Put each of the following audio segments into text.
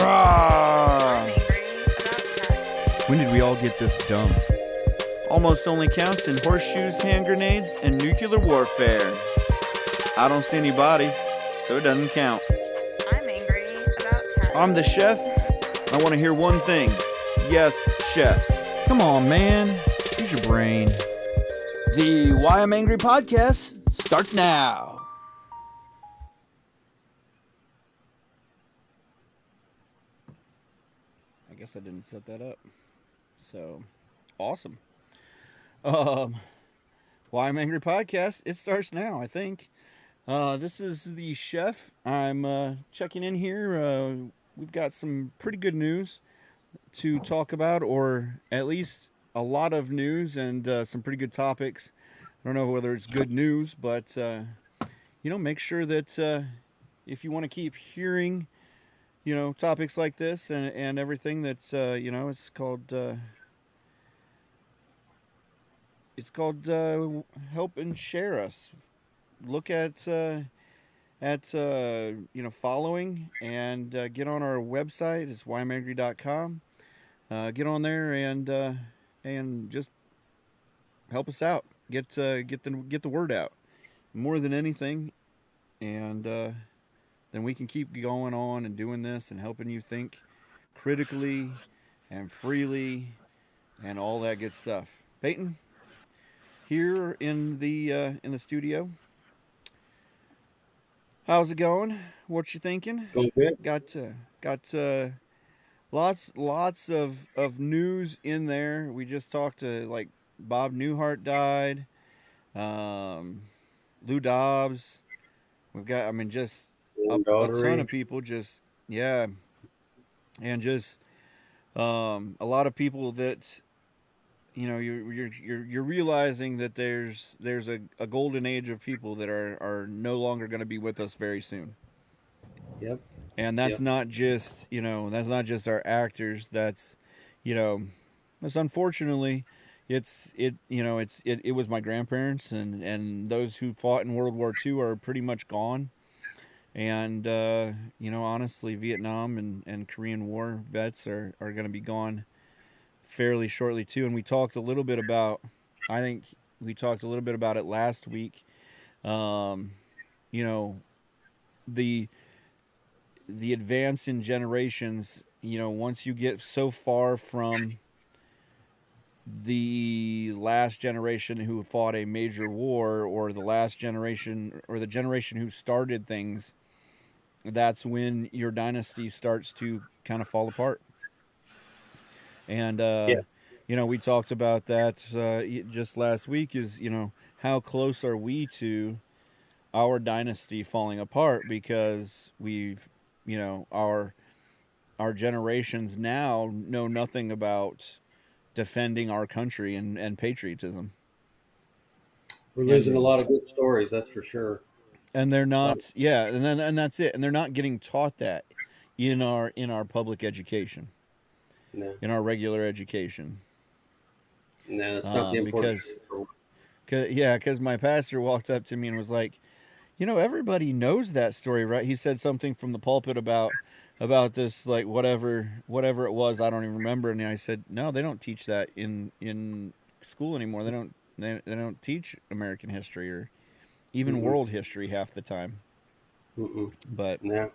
Rawr! angry about taxes. When did we all get this dumb? Almost only counts in horseshoes, hand grenades, and nuclear warfare. I don't see any bodies, so it doesn't count. I'm angry about taxes. I'm the chef. I want to hear one thing. Yes, chef. Come on, man. Use your brain. The Why I'm Angry podcast starts now. I guess I didn't set that up. So, awesome. Why I'm Angry podcast. It starts now, I think. This is the chef. I'm checking in here. We've got some pretty good news to talk about, or at least a lot of news and some pretty good topics. I don't know whether it's good news, but make sure that if you want to keep hearing, topics like this and everything, that it's called help and share us. Look at following and get on our website. It's whyimangry.com. Get on there and just help us out. Get the word out more than anything, and then we can keep going on and doing this and helping you think critically and freely and all that good stuff. Peyton, here in the studio. How's it going? What you thinking? Going good. Got lots of news in there. We just talked to like Bob Newhart died, Lou Dobbs. We've got just a ton of people just and just a lot of people that you're realizing that there's a golden age of people that are no longer going to be with us very soon. Yep. And that's not just our actors. That's unfortunately it was my grandparents and those who fought in World War II are pretty much gone. And honestly, Vietnam and Korean War vets are going to be gone fairly shortly too. And we talked a little bit about it last week. The advance in generations, once you get so far from the last generation who fought a major war, or the last generation, or the generation who started things, that's when your dynasty starts to kind of fall apart. And we talked about that just last week. Is how close are we to our dynasty falling apart, because we've our generations now know nothing about defending our country and patriotism. We're losing a lot of good stories, that's for sure. And they're not, and that's it. And they're not getting taught that in our public education, in our regular education. No, it's not the important. Because my pastor walked up to me and was like, everybody knows that story, right? He said something from the pulpit about this, like whatever it was, I don't even remember. And I said, no, they don't teach that in school anymore. They don't teach American history or even world history half the time. But I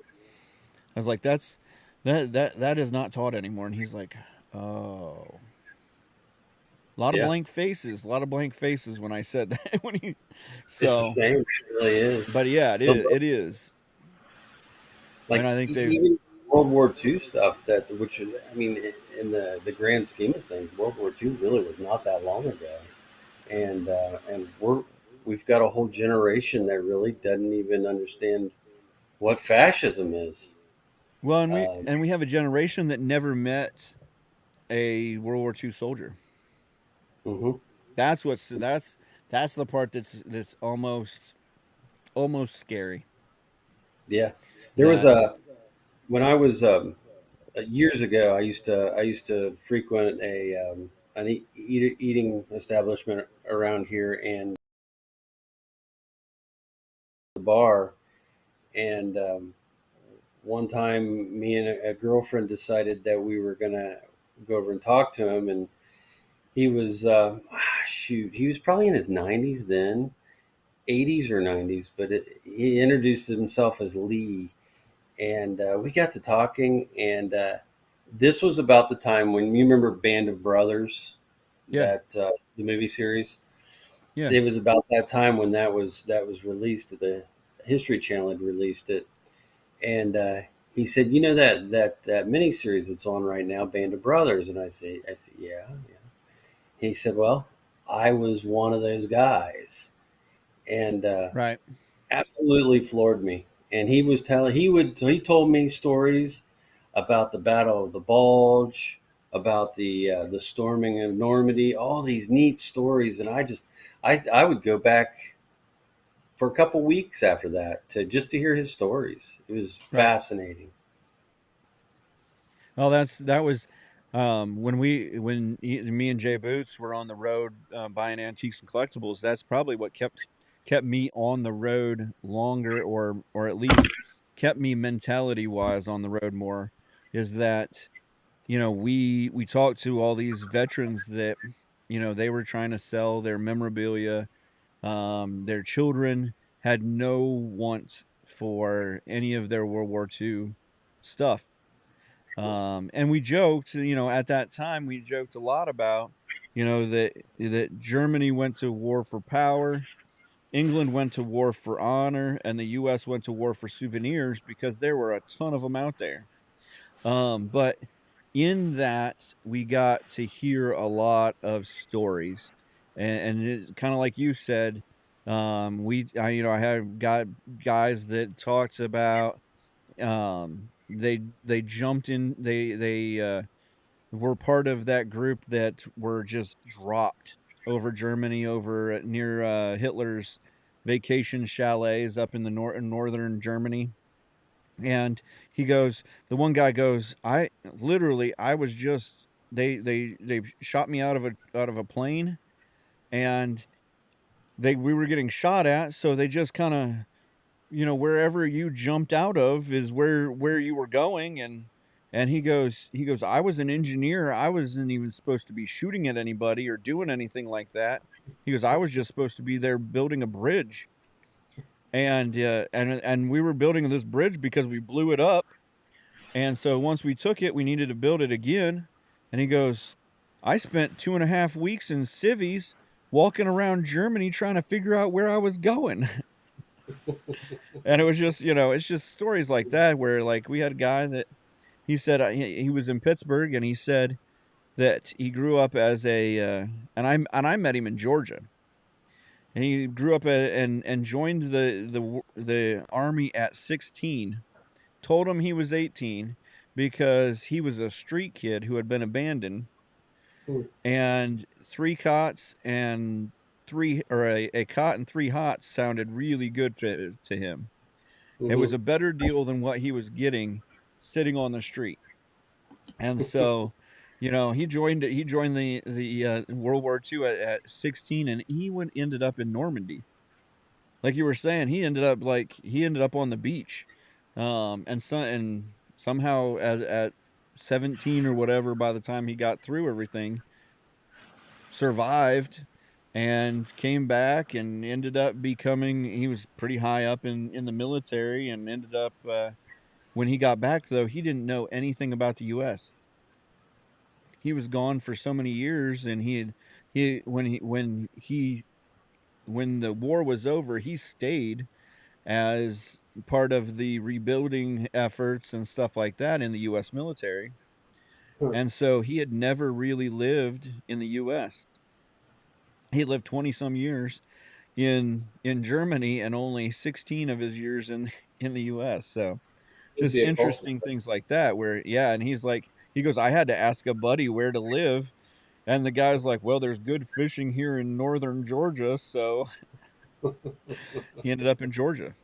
was like, that is not taught anymore. And he's like, oh. A lot of blank faces when I said that. It's a shame. It really is. But yeah, it is. Like, and I think even World War II stuff, in the grand scheme of things, World War II really was not that long ago, and we've got a whole generation that really doesn't even understand what fascism is. Well, and we have a generation that never met a World War II soldier. Mm-hmm. That's the part that's almost scary. Yeah, there was when I was years ago. I used to frequent an eating establishment around here, and the bar, and one time, me and a girlfriend decided that we were gonna go over and talk to him, and he was shoot, he was probably in his 90s then, 80s or 90s, but he introduced himself as Lee, and we got to talking, and this was about the time when you remember Band of Brothers, Yeah. that the movie series. Yeah. It was about that time when that was released. The History Channel had released it, and he said, "You know that miniseries that's on right now, Band of Brothers?" And I said, "Yeah, yeah." He said, "Well, I was one of those guys," and Right. absolutely floored me. And he told me stories about the Battle of the Bulge, about the storming of Normandy, all these neat stories, and I would go back for a couple weeks after that to just to hear his stories. It was Right. fascinating. Well, that was me and Jay Boots were on the road buying antiques and collectibles. That's probably what kept me on the road longer, or at least kept me mentality wise on the road more. Is that we talked to all these veterans that they were trying to sell their memorabilia. Their children had no want for any of their World War II stuff. And we joked, at that time we joked a lot about, that Germany went to war for power, England went to war for honor, and the US went to war for souvenirs because there were a ton of them out there. But in that we got to hear a lot of stories, and kind of like you said, I had got guys that talked about they jumped in they were part of that group that were just dropped over Germany, over near Hitler's vacation chalets up in the northern Germany. And the one guy goes, I was just they shot me out of a plane, and we were getting shot at, so they just kind of, wherever you jumped out of is where you were going. And he goes, I was an engineer. I wasn't even supposed to be shooting at anybody or doing anything like that. He goes, I was just supposed to be there building a bridge. And we were building this bridge because we blew it up. And so once we took it, we needed to build it again. And he goes, I spent 2.5 weeks in civvies walking around Germany trying to figure out where I was going. And it was just, it's just stories like that where, like, we had a guy that he said he was in Pittsburgh, and he said that he grew up as and I met him in Georgia. And he grew up and joined the army at 16. Told him he was 18 because he was a street kid who had been abandoned, and three cots and three or a cot and three hots sounded really good to him. It was Mm-hmm. a better deal than what he was getting sitting on the street. And so, he joined the World War II at 16, and ended up in Normandy. Like you were saying, he ended up on the beach. And somehow at 17 or whatever, by the time he got through everything, survived and came back and ended up becoming he was pretty high up in the military, and ended up when he got back, though, he didn't know anything about the US. He was gone for so many years, and he when the war was over, he stayed as part of the rebuilding efforts and stuff like that in the US military. And so he had never really lived in the US. He lived 20 some years in Germany, and only 16 of his years in the US. So It'd just be a culture. interesting things like that where, yeah. And he goes, I had to ask a buddy where to live, and the guy's like, well, there's good fishing here in northern Georgia. So he ended up in Georgia.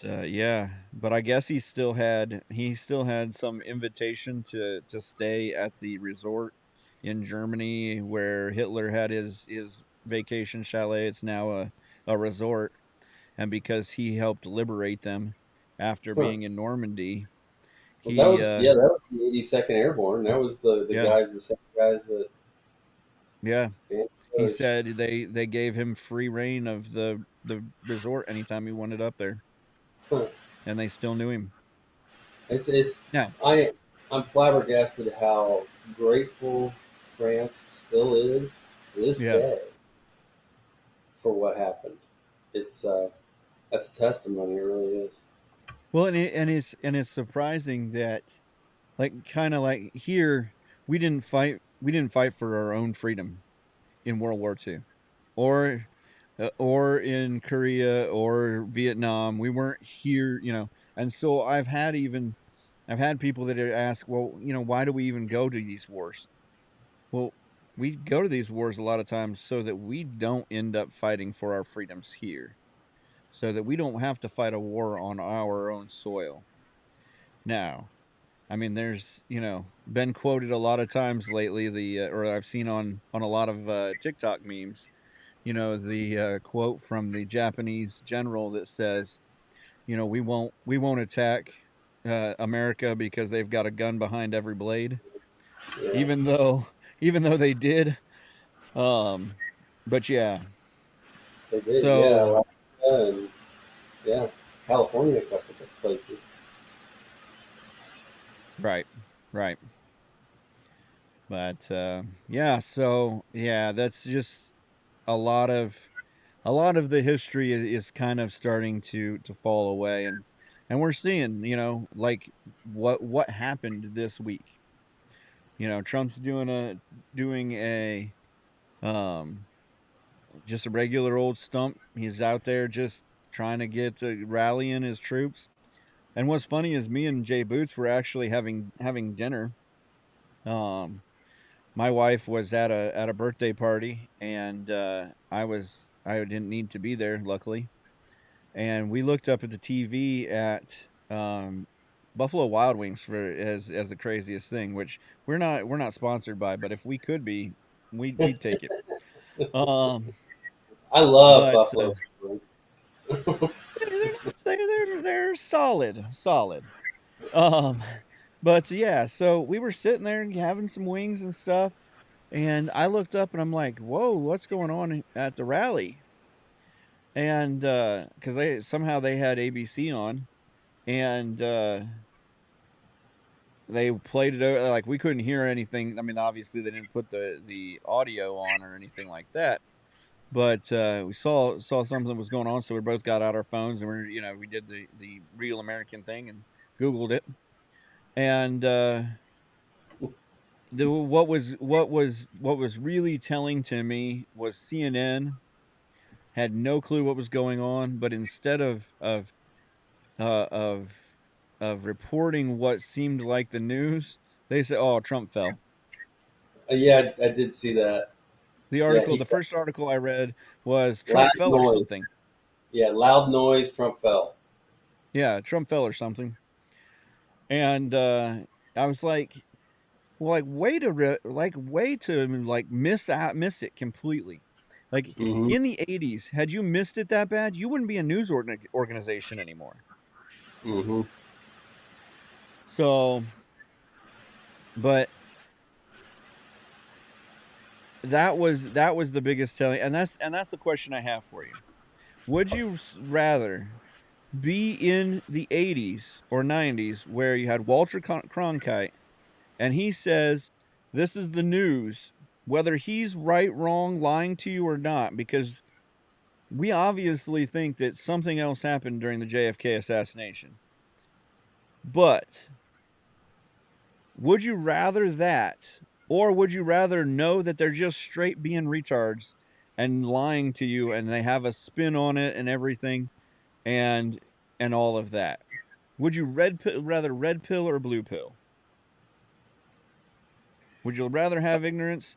Yeah, but I guess he still had some invitation to stay at the resort in Germany where Hitler had his vacation chalet. It's now a resort. and because he helped liberate them after Huh. being in Normandy, Well, that he was yeah, that was the 82nd Airborne. That was the yeah, guys, the same guys that yeah, Van he Scourge. said they gave him free reign of the resort anytime he wanted up there, Huh. and they still knew him. It's Now, I I'm flabbergasted how grateful France still is to this yeah. day for what happened. It's that's a testimony, it really is. Well, and it's surprising that like kind of like here we didn't fight for our own freedom in World War II or in Korea or Vietnam. We weren't here, and so I've had people that ask, well, why do we even go to these wars? Well, we go to these wars a lot of times so that we don't end up fighting for our freedoms here, so that we don't have to fight a war on our own soil. Now, I mean, there's been quoted a lot of times lately. Or I've seen on a lot of TikTok memes. The quote from the Japanese general that says, we won't attack America because they've got a gun behind every blade, Yeah, even though even though they did. Um, but yeah, they did. Yeah, so Alaska and yeah, California, a couple of places. right, right. But yeah, so yeah, that's just a lot of a lot of the history is kind of starting to fall away, and we're seeing like what happened this week. Trump's doing a um just a regular old stump. He's out there just trying to get to rallying his troops. And what's funny is me and Jay Boots were actually having dinner. um my wife was at a birthday party, and I didn't need to be there, luckily. And we looked up at the TV at Buffalo Wild Wings for as the craziest thing, which we're not sponsored by, but if we could be, we'd take it. Um, I love but Buffalo Wings. they're solid, solid. Um, but yeah, so we were sitting there having some wings and stuff, and I looked up and I'm like, "Whoa, what's going on at the rally?" And because they had ABC on, and they played it over, like we couldn't hear anything. I mean, obviously they didn't put the audio on or anything like that, but we saw something was going on, so we both got out our phones and we did the real American thing and Googled it. And what was really telling to me was CNN had no clue what was going on, but instead uh, of of reporting what seemed like the news, they said, "Oh, Trump fell." Yeah, I did see that. Yeah, The first article I read was loud Trump fell or noise. something. Yeah, loud noise. Trump fell. Yeah, Trump fell or something. And I was like, well, like miss it completely. Like Hmm. in the 80s, had you missed it that bad, you wouldn't be a news organization anymore. Hmm. So, but that was the biggest telling, and that's the question I have for you. Would you rather be in the 80s or 90s where you had Walter Cronkite and he says, "This is the news," whether he's right, wrong, lying to you or not, because we obviously think that something else happened during the JFK assassination. But would you rather that, or would you rather know that they're just straight being retards and lying to you and they have a spin on it and everything, and all of that? Would you rather red pill or blue pill? Would you rather have ignorance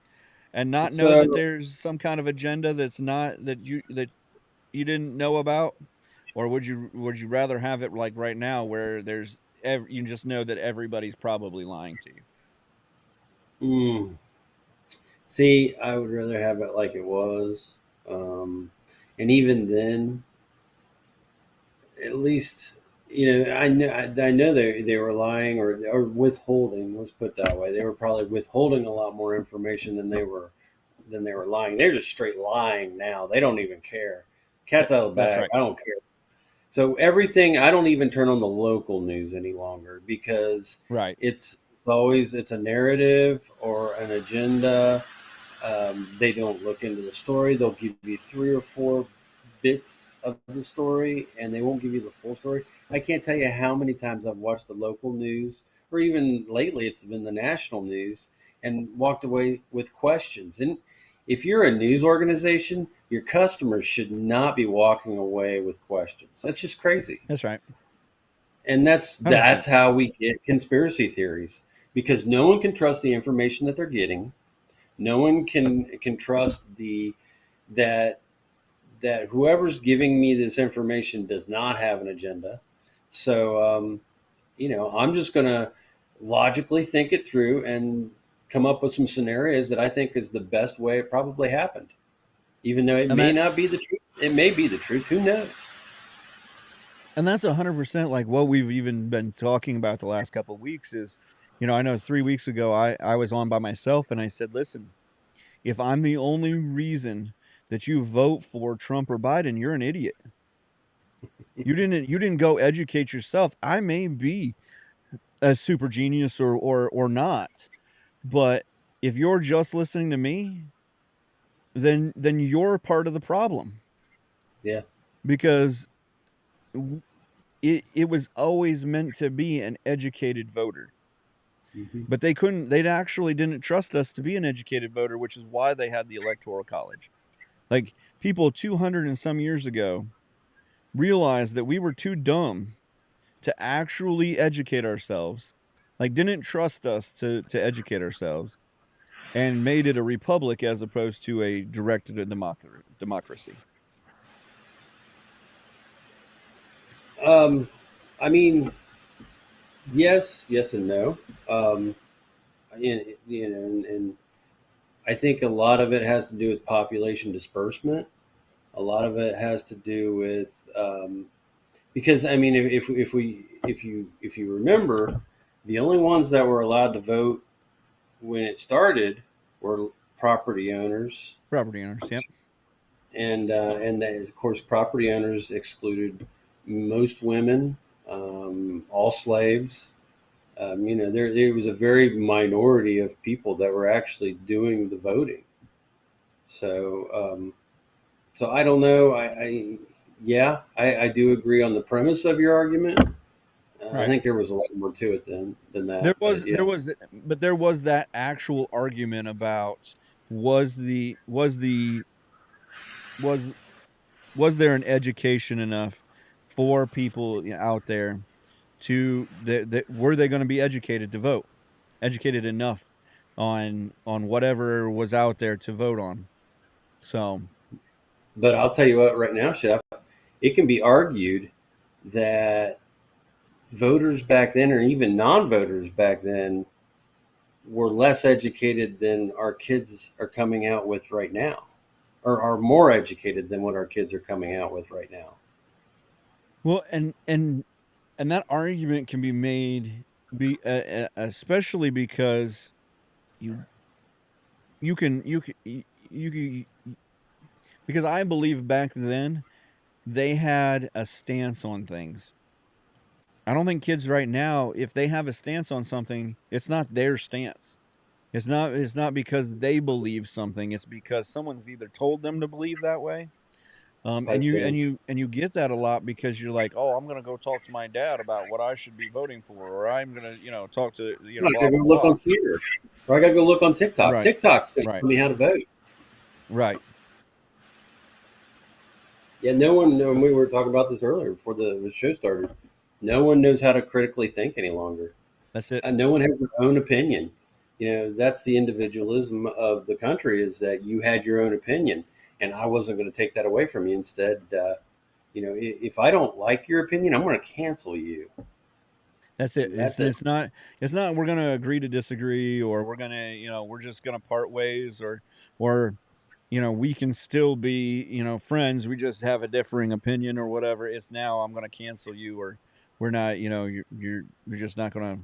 and not know that So, there's some kind of agenda that's not that you didn't know about, or would you rather have it like right now where you just know that everybody's probably lying to you? mm, see, I would rather have it like it was. Um, and even then, at least I know they were lying or withholding. Let's put it that way. They were probably withholding a lot more information than they were lying. They're just straight lying now. They don't even care. Cat's out of the That's bag. right. I don't care. So everything, I don't even turn on the local news any longer because Right. it's a narrative or an agenda. They don't look into the story. They'll give you three or four bits of the story, and they won't give you the full story. I can't tell you how many times I've watched the local news, or even lately, it's been the national news, and walked away with questions. And if you're a news organization, your customers should not be walking away with questions. That's just crazy. That's right. And that's 100%. that's how we get conspiracy theories because no one can trust the information that they're getting. No one can trust the that that whoever's giving me this information does not have an agenda. So I'm just going to logically think it through and come up with some scenarios that I think is the best way it probably happened. Even though it And may that not be the truth, it may be the truth. Who knows? and that's 100% like what we've even been talking about the last couple of weeks is, I know 3 weeks ago I was on by myself and I said, listen, if I'm the only reason that you vote for Trump or Biden, you're an idiot. You didn't go educate yourself. I may be a super genius or not, but if you're just listening to me, then you're part of the problem Yeah. because it was always meant to be an educated voter. Hmm. But they actually didn't trust us to be an educated voter, which is why they had the electoral college. Like people 200 and some years ago realized that we were too dumb to actually educate ourselves, like didn't trust us to educate ourselves, and made it a republic as opposed to a directed democracy. Um, I mean, yes, and no. Um, and I think a lot of it has to do with population disbursement. A lot of it has to do with because I mean, if you remember, the only ones that were allowed to vote when it started were property owners, Property owners, yep. and of course, property owners excluded most women, all slaves. There was a very minority of people that were actually doing the voting. So, so I don't know. Yeah, I do agree on the premise of your argument. I Right. think there was a lot more to it than There that, but was yeah, there was that actual argument about was the was the was was there an education enough for people out there to that were they going to be educated to vote, educated enough on whatever was out there to vote on. So but I'll tell you what, right now, Chef, it can be argued that voters back then, or even non-voters back then, were less educated than our kids are coming out with right now, or are more educated than what our kids are coming out with right now. well, and that argument can be made especially because you you can because I believe back then they had a stance on things. I don't think kids right now, if they have a stance on something, it's not their stance. It's not because they believe something. It's because someone's either told them to believe that way. And Type thing. you get that a lot because you're like, oh, I'm gonna go talk to my dad about what I should be voting for, or I'm gonna talk to I blah gotta blah go look blah. on Twitter, or I gotta go look on TikTok. Right, TikTok's gonna right, tell me how to vote. right. Yeah, no one. And we were talking about this earlier before the show started. No one knows how to critically think any longer. That's it. No one has their own opinion. That's the individualism of the country is that you had your own opinion, and I wasn't going to take that away from you. Instead, if I don't like your opinion, I'm going to cancel you. That's it. And It's that's it. it's not we're gonna agree to disagree, or we're gonna we're just gonna part ways, or we can still be, friends. We just have a differing opinion or whatever. It's now I'm going to cancel you, or we're not, you're just not going to,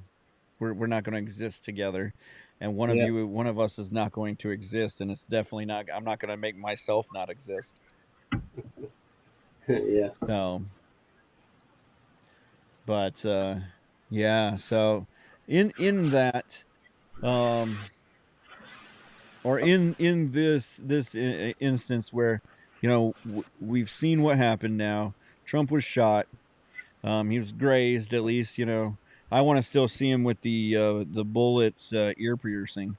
we're not going to exist together. And Yeah. one of us is not going to exist. And it's definitely not, I'm not going to make myself not exist. Yeah. So, but, yeah. So in that, um, or in instance where we've seen what happened now. Trump was shot. He was grazed at least. I want to still see him with the bullets ear piercing.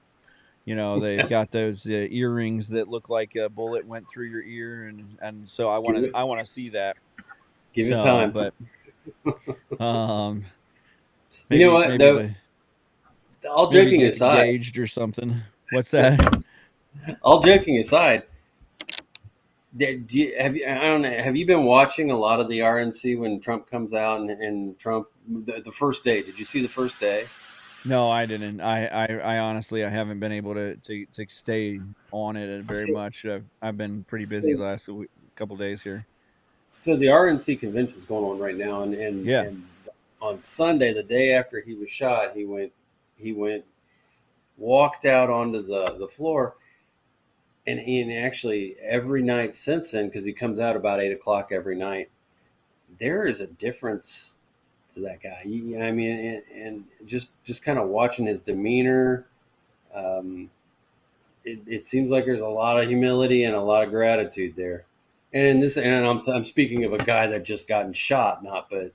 They've got those earrings that look like a bullet went through your ear, and so I want Give to it I want to see that. give it So, time. but um, You know maybe what maybe though? the All maybe joking get aside, engaged or something. What's that? all joking aside, I don't know, have you been watching a lot of the RNC when Trump comes out and Trump the first day? Did you see the first day? No, I didn't. I honestly I haven't been able to stay on it very So, much. I've been pretty busy the so last couple days here. so the RNC convention is going on right now, Yeah. and on Sunday, the day after he was shot, he went walked out onto the floor, and actually every night since then, because he comes out about 8 o'clock every night, there is a difference to that guy. I mean, and just kind of watching his demeanor, um, it seems like there's a lot of humility and a lot of gratitude there. And in this, and I'm speaking of a guy that just gotten shot, not but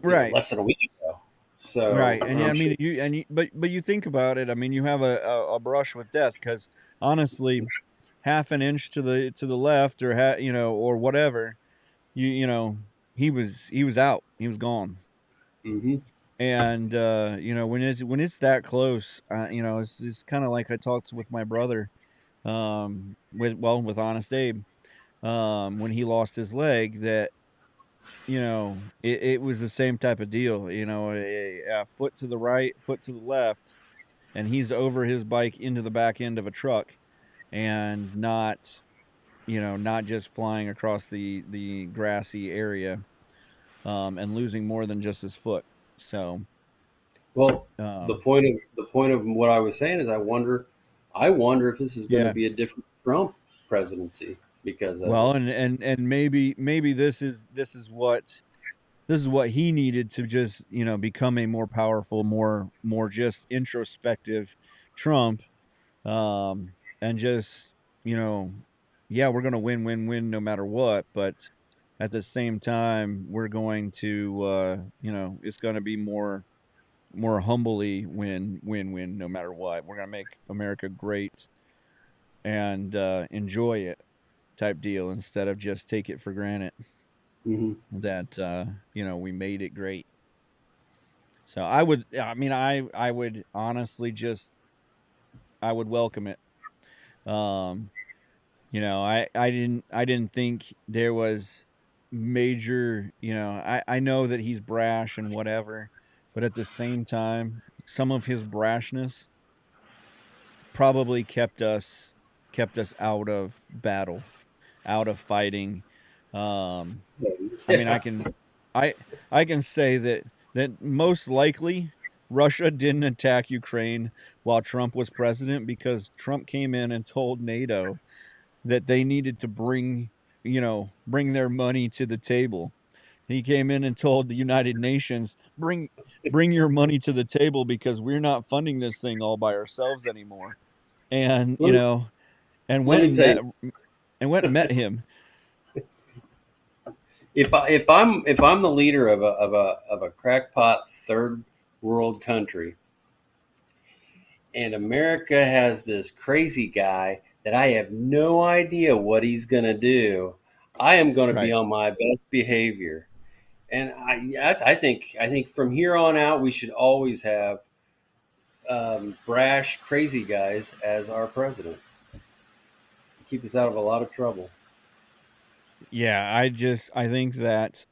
Right. less than a week ago. So Right. And yeah, I'm I sure. mean but you think about it. I mean, you have a brush with death because honestly, half an inch to the left or or whatever, you know, he was out. He was gone. Hmm. And when it's that close, it's kind of like I talked with my brother with Honest Abe when he lost his leg, that it was the same type of deal. A foot to the right, foot to the left, and he's over his bike into the back end of a truck, and not just flying across the grassy area, and losing more than just his foot. So, Well, um, the point of what I was saying is I wonder if this is going to yeah. be a different Trump presidency because of Well, it. and maybe this is what he needed to just become a more powerful, more just introspective Trump, and just you know yeah, we're gonna win no matter what, but at the same time we're going to it's gonna be more humbly win no matter what. We're gonna make America great and enjoy it type deal instead of just take it for granted Hmm. that we made it great. So I would honestly just I would welcome it. Um, I didn't think there was major, I know that he's brash and whatever, but at the same time, some of his brashness probably kept us out of battle, out of fighting. Um, I mean, Yeah. I I can say that most likely Russia didn't attack Ukraine while Trump was president, because Trump came in and told NATO that they needed to bring their money to the table. He came in and told the United Nations, bring your money to the table because we're not funding this thing all by ourselves anymore. And let me and let went me and tell met you, him. if I'm the leader of a crackpot third world country, and America has this crazy guy that I have no idea what he's going to do, I am going to be Right. on my best behavior. And I think from here on out, we should always have brash, crazy guys as our president. Keep us out of a lot of trouble. Yeah, I think that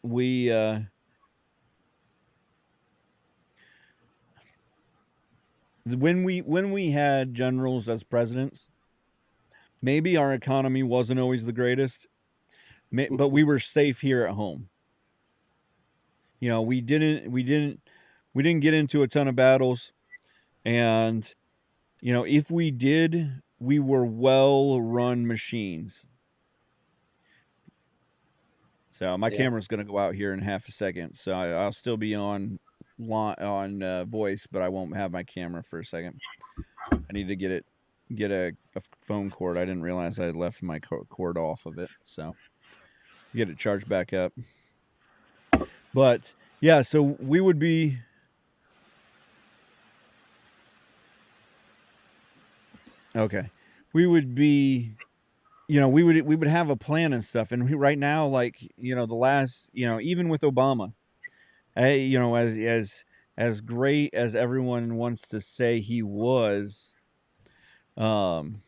we when we had generals as presidents, maybe our economy wasn't always the greatest, but we were safe here at home. You know, we didn't get into a ton of battles, and you know, if we did, we were well run machines. So my Yeah. camera's going to go out here in half a second. So I'll still be on voice, but I won't have my camera for a second. I need to get a phone cord. I didn't realize I had left my cord off of it. So get it charged back up. But yeah, so we would be okay. We would be, you know, we would have a plan and stuff. And right now, like, you know, the last, you know, even with Obama, you know, as great as everyone wants to say he was, um,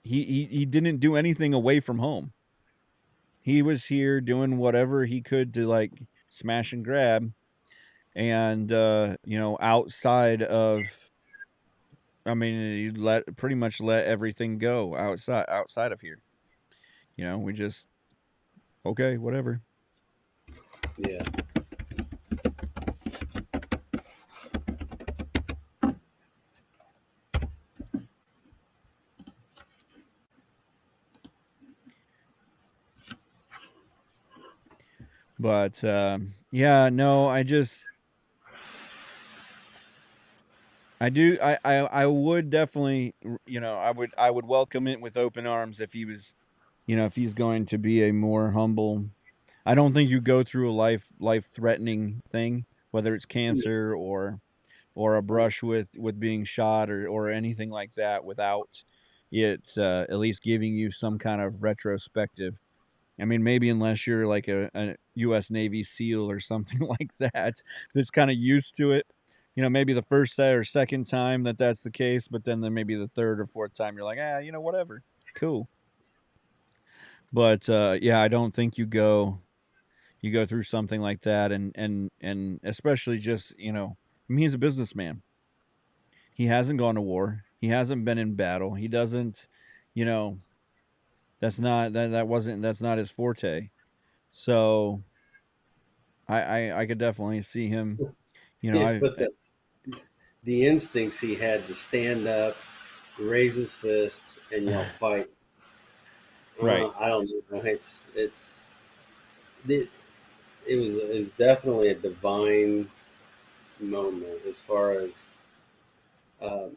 he didn't do anything away from home. He was here doing whatever he could to like smash and grab, and you know, outside of, I mean, he let pretty much let everything go outside of here. You know, we just okay, whatever. Yeah. But yeah, no, I do. I would definitely, you know, I would welcome it with open arms if he was, you know, if he's going to be a more humble. I don't think you go through a life threatening thing, whether it's cancer or a brush with being shot or anything like that, without it at least giving you some kind of retrospective. I mean, maybe unless you're like a U.S. Navy SEAL or something like that, that's kind of used to it. You know, maybe the first or second time that's the case, but then maybe the third or fourth time you're like, you know, whatever, cool. But yeah, I don't think you go through something like that, and especially just, you know, I mean, he's a businessman. He hasn't gone to war. He hasn't been in battle. He doesn't, you know, that's not his forte. So I could definitely see him. You know, Yeah. But the instincts he had to stand up, raise his fists, and yell "fight." right. I don't know. It, it was definitely a divine moment as far as um,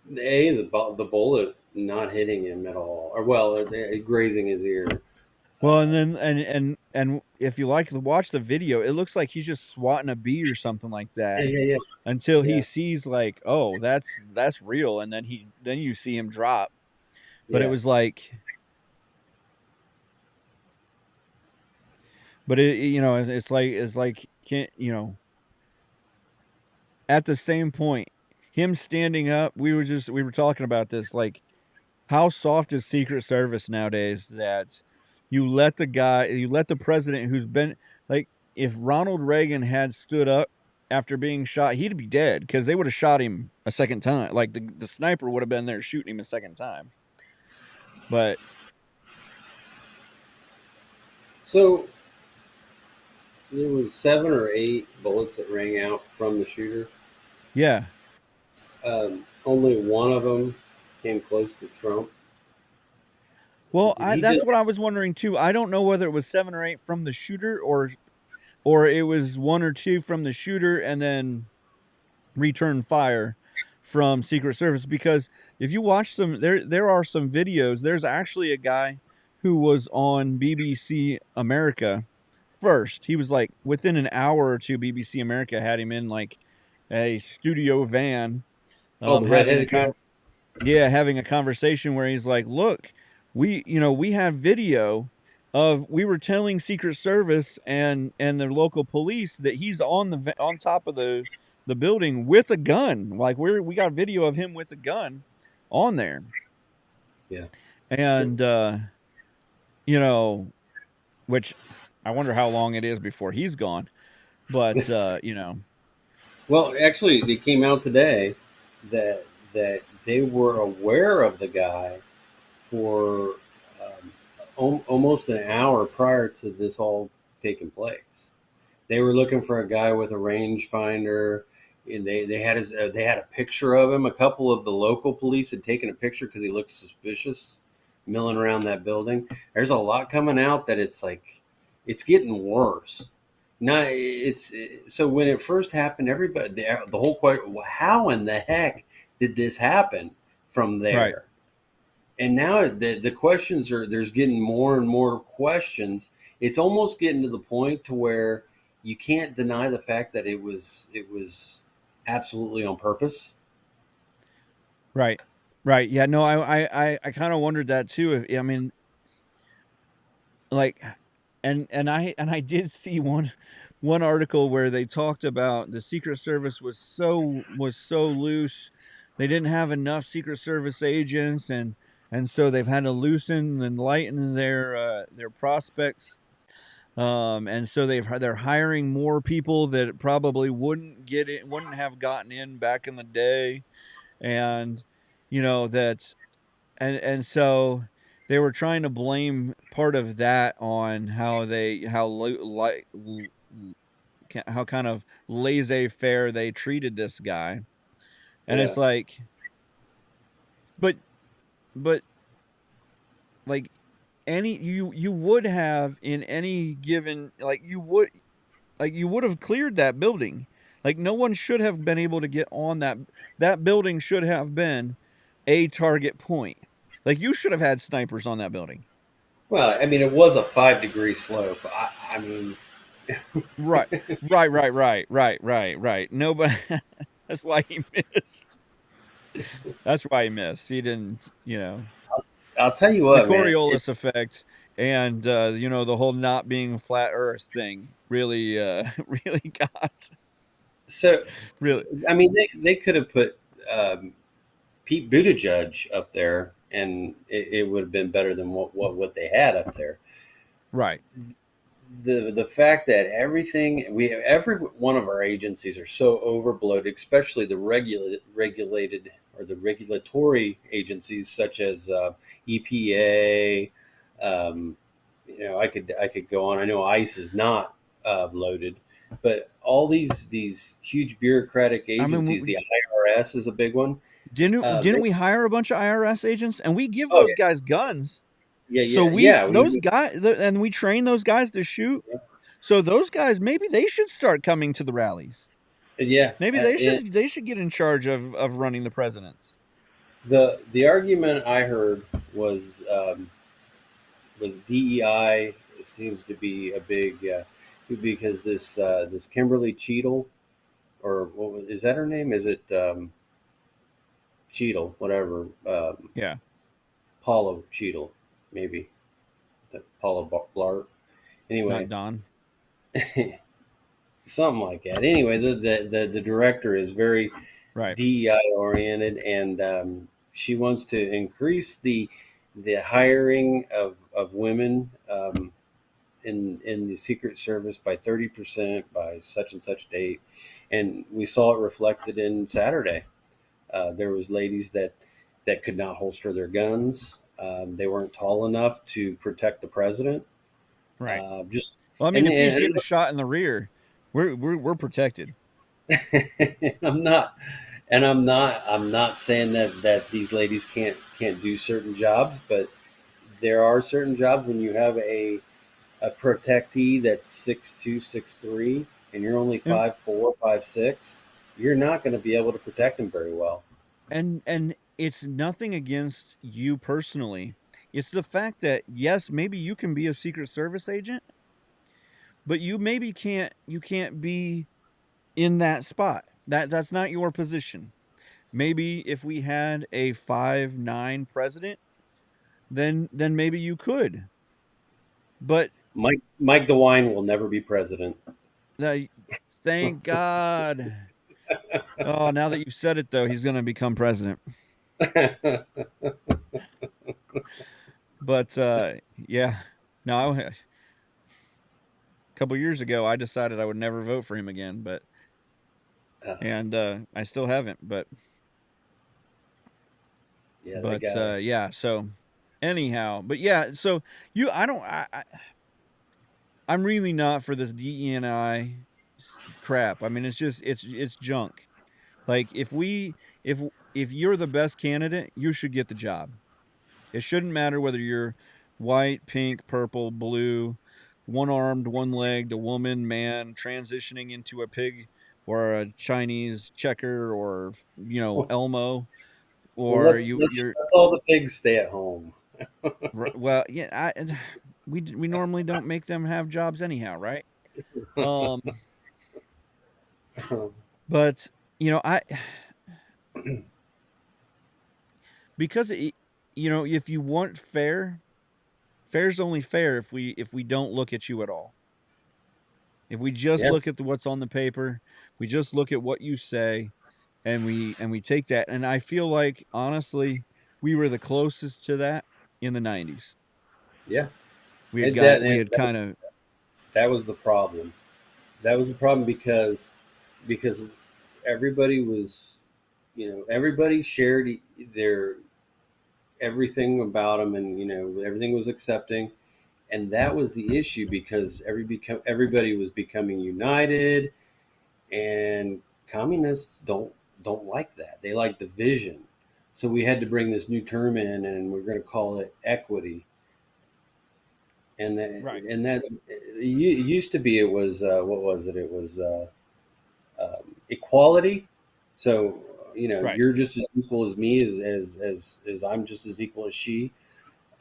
the bullet not hitting him at all, or well, grazing his ear. Well, and Uh, then and if you like to watch the video, it looks like he's just swatting a bee or something like yeah, that yeah, until he yeah, sees like, oh, that's real, and then you see him drop. But it yeah, was like, but it, you know, it's like, can't, you know, at the same point, him standing up, we were talking about this, like, how soft is Secret Service nowadays that you let the president who's been like, if Ronald Reagan had stood up after being shot, he'd be dead because they would have shot him a second time. Like the sniper would have been there shooting him a second time. But So there was 7 or 8 bullets that rang out from the shooter. yeah. Only one of them came close to Trump. Well, Did he that's just? what I was wondering too. I don't know whether it was 7 or 8 from the shooter, or it was 1 or 2 from the shooter and then return fire from Secret Service, because if you watch some, there are some videos. There's actually a guy who was on BBC America first. He was like within an hour or two, BBC America had him in like a studio van, Oh, the having a redheaded guy. having a conversation where he's like, "Look, you know, we have video of we were telling Secret Service and the local police that he's on on top of the building with a gun. Like we got video of him with a gun on there." Yeah. And you know, which I wonder how long it is before he's gone. But you know, Well, actually, it came out today that they were aware of the guy for almost an hour prior to this all taking place. They were looking for a guy with a rangefinder. And they had a picture of him. A couple of the local police had taken a picture because he looked suspicious, milling around that building. There's a lot coming out that it's like it's getting worse. Not it's so when it first happened, everybody the whole question: how in the heck did this happen from Right. there? And now the questions are there's getting more and more questions. It's almost getting to the point to where you can't deny the fact that it was absolutely on purpose. Right. Right. Yeah. No, I kind of wondered that too. If I mean, like, and I did see one article where they talked about the Secret Service was so loose. They didn't have enough Secret Service agents, and so they've had to loosen and lighten their prospects. And so they're hiring more people that probably wouldn't have gotten in back in the day, and that and so they were trying to blame part of that on how kind of laissez-faire they treated this guy. And Yeah. it's like, but but like you would have in any given, you would have cleared that building. Like, no one should have been able to get on that building should have been a target point. Like, you should have had snipers on that building. Well, I mean, it was a 5 degree slope. I mean, Right. Right. Nobody that's why he missed. That's why he missed. He didn't, I'll tell you the what, man. Coriolis effect and, the whole not being flat Earth thing really, really got So, really I mean, they could have put Pete Buttigieg up there, and it would have been better than what they had up there. right. The fact that every one of our agencies are so overbloated, especially the regulated or the regulatory agencies such as EPA. Um, I could go on. I know ICE is not loaded, but all these huge bureaucratic I mean, agencies, the IRS is a big one. didn't They, we hire a bunch of IRS agents and we give oh those guys guns? yeah, So yeah, yeah, yeah. those guys, and we train those guys to shoot. So those guys, maybe they should start coming to the rallies. Yeah. Maybe they should get in charge of running the presidents. The argument I heard was DEI seems to be a big because this Kimberly Cheadle, or is that her name? Is it Cheadle? Whatever, Yeah, Paula Cheadle, maybe Paula Blart. not Anyway, Don. something like that. Anyway, the director is very Right. DEI oriented, and she wants to increase the hiring of women in the Secret Service by 30% by such and such date, and we saw it reflected in Saturday. There was ladies that could not holster their guns. They weren't tall enough to protect the president. Right. Just Well, I mean, and, if he's and getting shot in the rear, we're protected. I'm not, I'm not saying that these ladies can't do certain jobs, but there are certain jobs when you have a protectee that's 6'2", 6'3", and you're only Yeah. 5'4", 5'6", you're not going to be able to protect them very well. And it's nothing against you personally. It's the fact that yes, maybe you can be a Secret Service agent, but you can't be in that spot. That's not your position. Maybe if we had a 5'9" president, then maybe you could. But Mike DeWine will never be president. uh, thank God. Oh, now that you've said it though, he's going to become president. But yeah. No, a couple years ago I decided I would never vote for him again, but Uh, and I still haven't, but Yeah, they But got yeah, so anyhow, but yeah, so you I don't I'm really not for this DEI crap. I mean, it's just it's junk. Like if if you're the best candidate, you should get the job. It shouldn't matter whether you're white, pink, purple, blue, one-armed, one-legged, a woman, man, transitioning into a pig or a Chinese checker or well. Elmo Well, or you're let's all the pigs stay at home. well, yeah, we normally don't make them have jobs anyhow, right? Um, but I because if you want fair, fair's only fair if we don't look at you at all. If we just Yeah, look at what's on the paper, we just look at what you say, and we take that. And I feel like honestly, we were the closest to that in the '90s. yeah, We and had kind of that was the problem. That was the problem because everybody was, everybody shared their everything about them, and everything was accepting, and that was the issue because everybody was becoming united, and communists don't like that. They like division. So we had to bring this new term in, and we're going to call it equity. And right, that it used to be, it was what was it? It was equality. So right. you're just as equal as me, as I'm just as equal as she.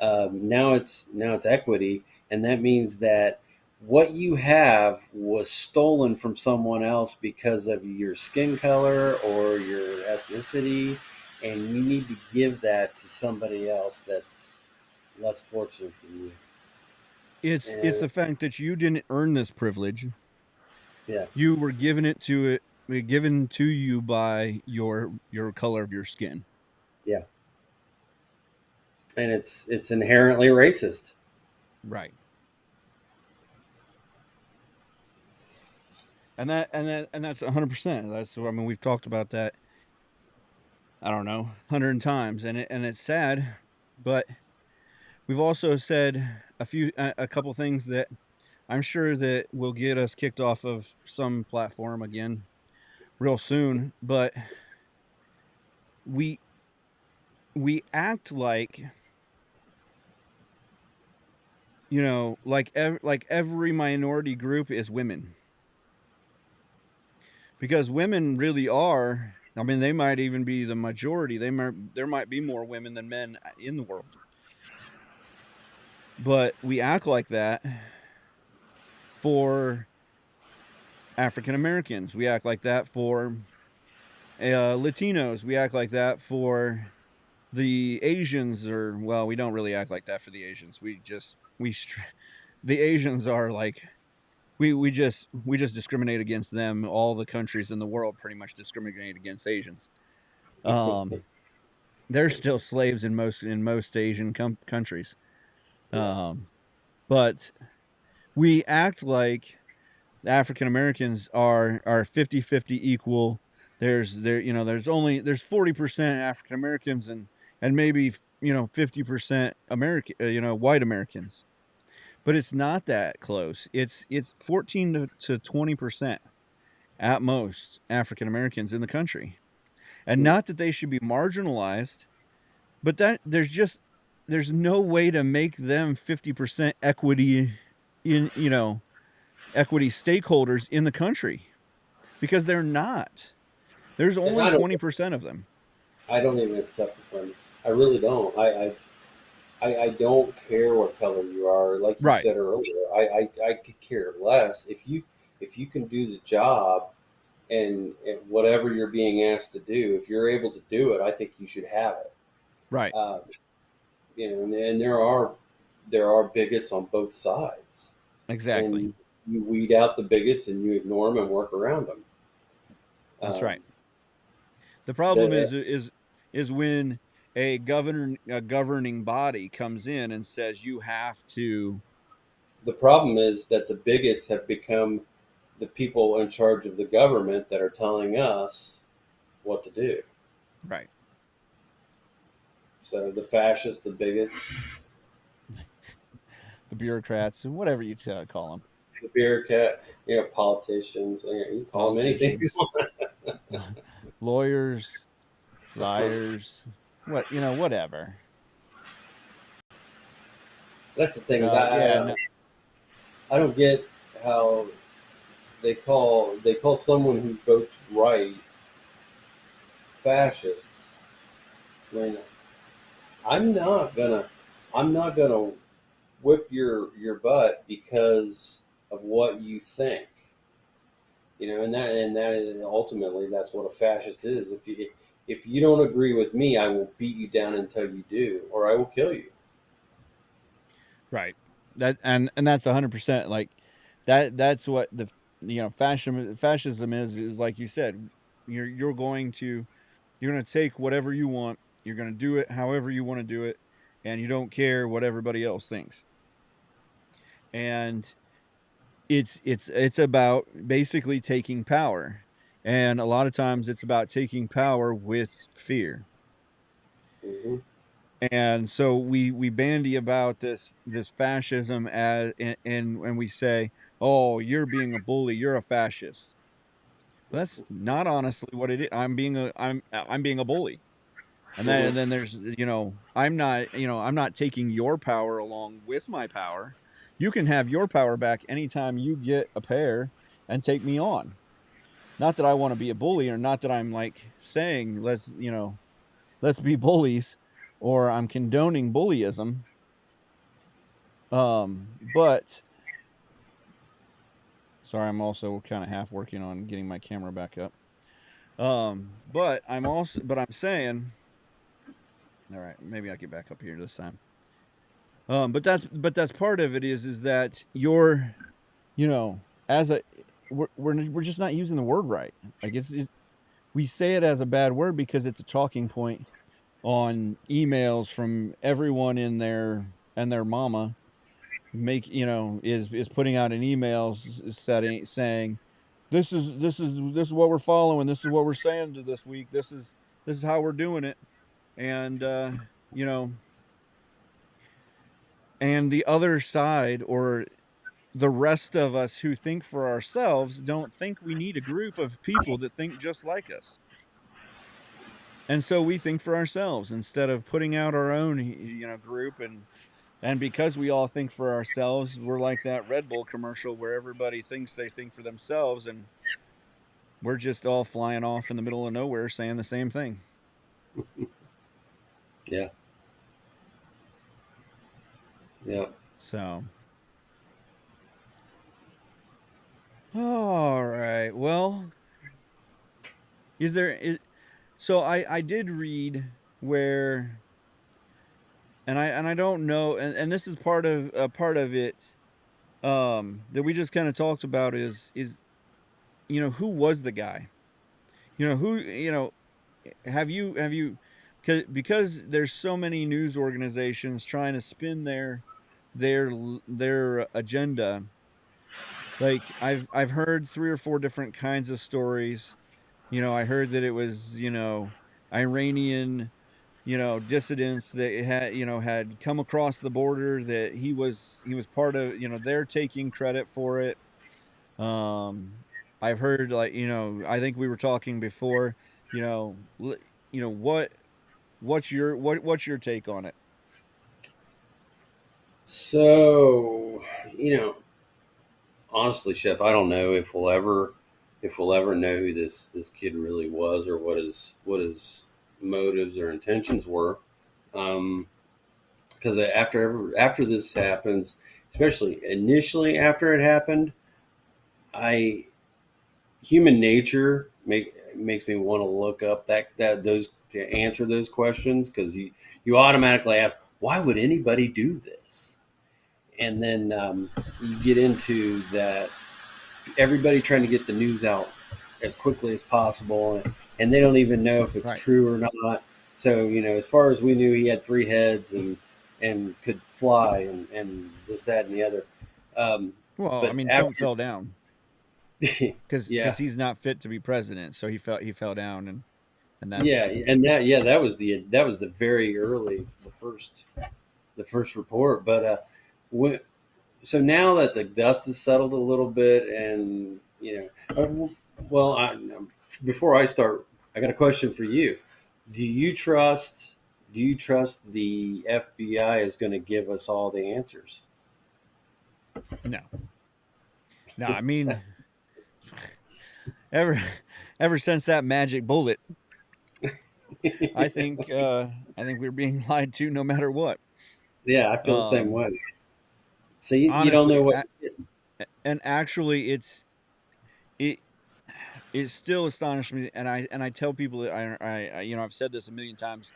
Now it's equity, and that means that what you have was stolen from someone else because of your skin color or your ethnicity, and you need to give that to somebody else that's less fortunate than you. It's And the fact that you didn't earn this privilege. yeah, You were given to you by your color of your skin. yeah, and it's inherently racist. Right. And that's 100%. That's I mean we've talked about that I don't know 100 times and it's sad, but we've also said a couple things that I'm sure that will get us kicked off of some platform again real soon, but we we act like like every minority group is women because women really are. I mean, they might even be the majority. There might be more women than men in the world, but we act like that for African Americans. We act like that for Latinos. We act like that for the Asians, or well, we don't really act like that for the Asians. The Asians are like we just discriminate against them. All the countries in the world pretty much discriminate against Asians. Um, they're still slaves in most Asian countries. Yeah, Um, but we act like African Americans are 50-50 equal. There's 40% African Americans and maybe 50% American white Americans. But it's not that close. It's 14 to 20% at most African Americans in the country. And not that they should be marginalized, but that there's no way to make them 50% equity in equity stakeholders in the country because they're not. There's and only 20% of them. I don't even accept the premise. I really don't. I don't care what color you are. Like you Right. said earlier, I could care less if you can do the job, and whatever you're being asked to do. If you're able to do it, I think you should have it. Right. Um, and there are bigots on both sides, Exactly. and you weed out the bigots and you ignore them and work around them. That's Um, right. The problem the is when a governing body comes in and says you have to. the problem is that the bigots have become the people in charge of the government that are telling us what to do. Right. So the fascists, the bigots, The bureaucrats and whatever you call them, the bureaucrat, politicians. You call them anything you politicians, want. lawyers, liars, whatever. That's the thing is So yeah, no, I don't get how they call someone who votes right fascists. I mean, I'm not gonna I'm not gonna whip your butt because of what you think. And that is ultimately that's what a fascist is. If you don't agree with me, I will beat you down until you do, or I will kill you. right. And that's 100% like that. That's what the fascism is like you said. You're going to take whatever you want. You're going to do it however you want to do it, and you don't care what everybody else thinks. And it's about basically taking power, and a lot of times it's about taking power with fear. Hmm. And so we bandy about this fascism and we say, oh, you're being a bully, you're a fascist. Well, that's not honestly what it is. I'm being a bully. And then there's I'm not taking your power along with my power. You can have your power back anytime you get a pair and take me on. Not that I want to be a bully, or not that I'm like saying let's be bullies, or I'm condoning bullyism. But sorry, I'm also kind of half working on getting my camera back up. But I'm saying, all right, maybe I'll get back up here this time. But that's part of it is that you're, as a we're just not using the word right. Like we say it as a bad word because it's a talking point on emails from everyone in their mama is putting out an email setting saying this is what we're following, this is what we're saying to this week, this is how we're doing it. And you know and the other side, or the rest of us who think for ourselves, don't think we need a group of people that think just like us. And so we think for ourselves instead of putting out our own group. And because we all think for ourselves, we're like that Red Bull commercial where everybody thinks they think for themselves, and we're just all flying off in the middle of nowhere saying the same thing. Yeah, yeah. So, all right. Well, is there is so I did read where, and I don't know, and this is part of it that we just kind of talked about is who was the guy? Who have you because there's so many news organizations trying to spin their agenda. Like I've heard three or four different kinds of stories. I heard that it was Iranian dissidents that had come across the border, that he was part of, they're taking credit for it. I've heard, like, I think we were talking before, you know, l- what's your take on it? So, you know, honestly, Chef, I don't know if we'll ever know who this kid really was, or what his motives or intentions were. Um, because after this happens, especially initially after it happened, I human nature makes me want to look up that those to answer those questions, because you automatically ask, why would anybody do this? And then you get into that, everybody trying to get the news out as quickly as possible, and they don't even know if it's Right. true or not. So, as far as we knew, he had three heads and could fly, and this, that, and the other. Um, Well, I but mean, Trump after, fell down because yeah, he's not fit to be president, so he fell down. And and Yeah, that's and that was the very early the first report. But when, so now that the dust has settled a little bit, and well, before I start, I got a question for you. Do you trust? Do you trust the FBI is going to give us all the answers? no, no. I mean, ever ever since that magic bullet, I think we're being lied to no matter what. Yeah, I feel the same Um, way. So you don't know Honestly, what. and actually, it it still astonished me, and I tell people that I've said this a million times.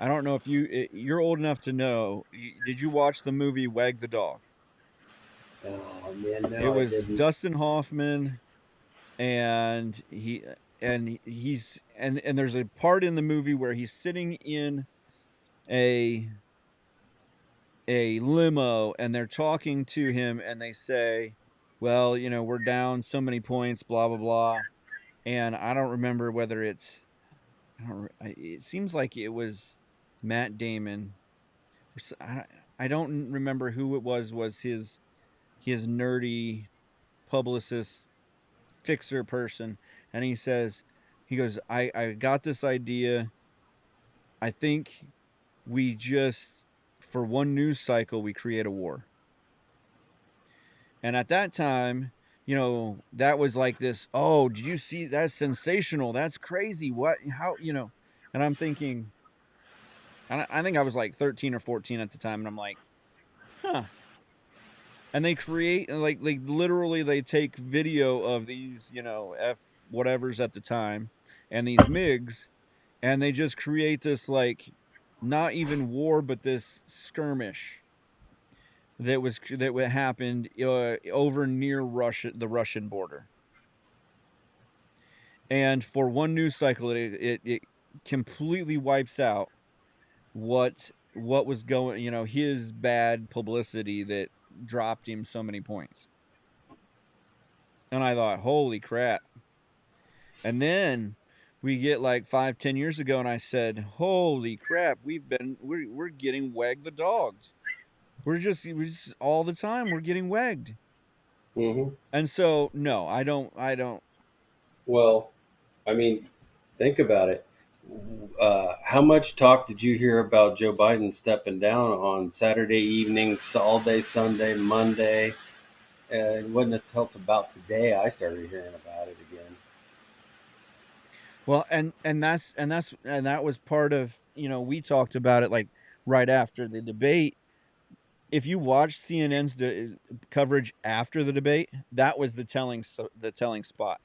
I don't know if you're old enough to know. Did you watch the movie Wag the Dog? Oh man, It no, I was didn't. Dustin Hoffman, and and there's a part in the movie where he's sitting in a limo, and they're talking to him, and they say, "Well, we're down so many points, blah blah blah." And I don't remember whether it's I don't. It seems like it was Matt Damon. I don't remember who it was. Was his nerdy publicist fixer person? And he goes, I got this idea. I think we just for one news cycle we create a war. And at that time, that was like this. Oh, did you see? That's sensational. That's crazy. What? How? And I'm thinking, I think I was like 13 or 14 at the time, and I'm like, huh. And they create like literally they take video of these, F whatever's at the time and these MiGs, and they just create this like not even war but this skirmish that happened over near the Russian border. And for one news cycle it completely wipes out what was going, his bad publicity that dropped him so many points. And I thought, holy crap. And then we get like 5, 10 years ago, and I said, holy crap, we're getting wagged the dogs. We're just all the time we're getting wagged. Hmm. And so no, I don't. Well, I mean, think about it. How much talk did you hear about Joe Biden stepping down on Saturday evenings, all day Sunday, Monday? It wasn't until about today I started hearing about it again. Well, and that was part of, we talked about it like right after the debate. If you watch CNN's coverage after the debate, that was the telling spot.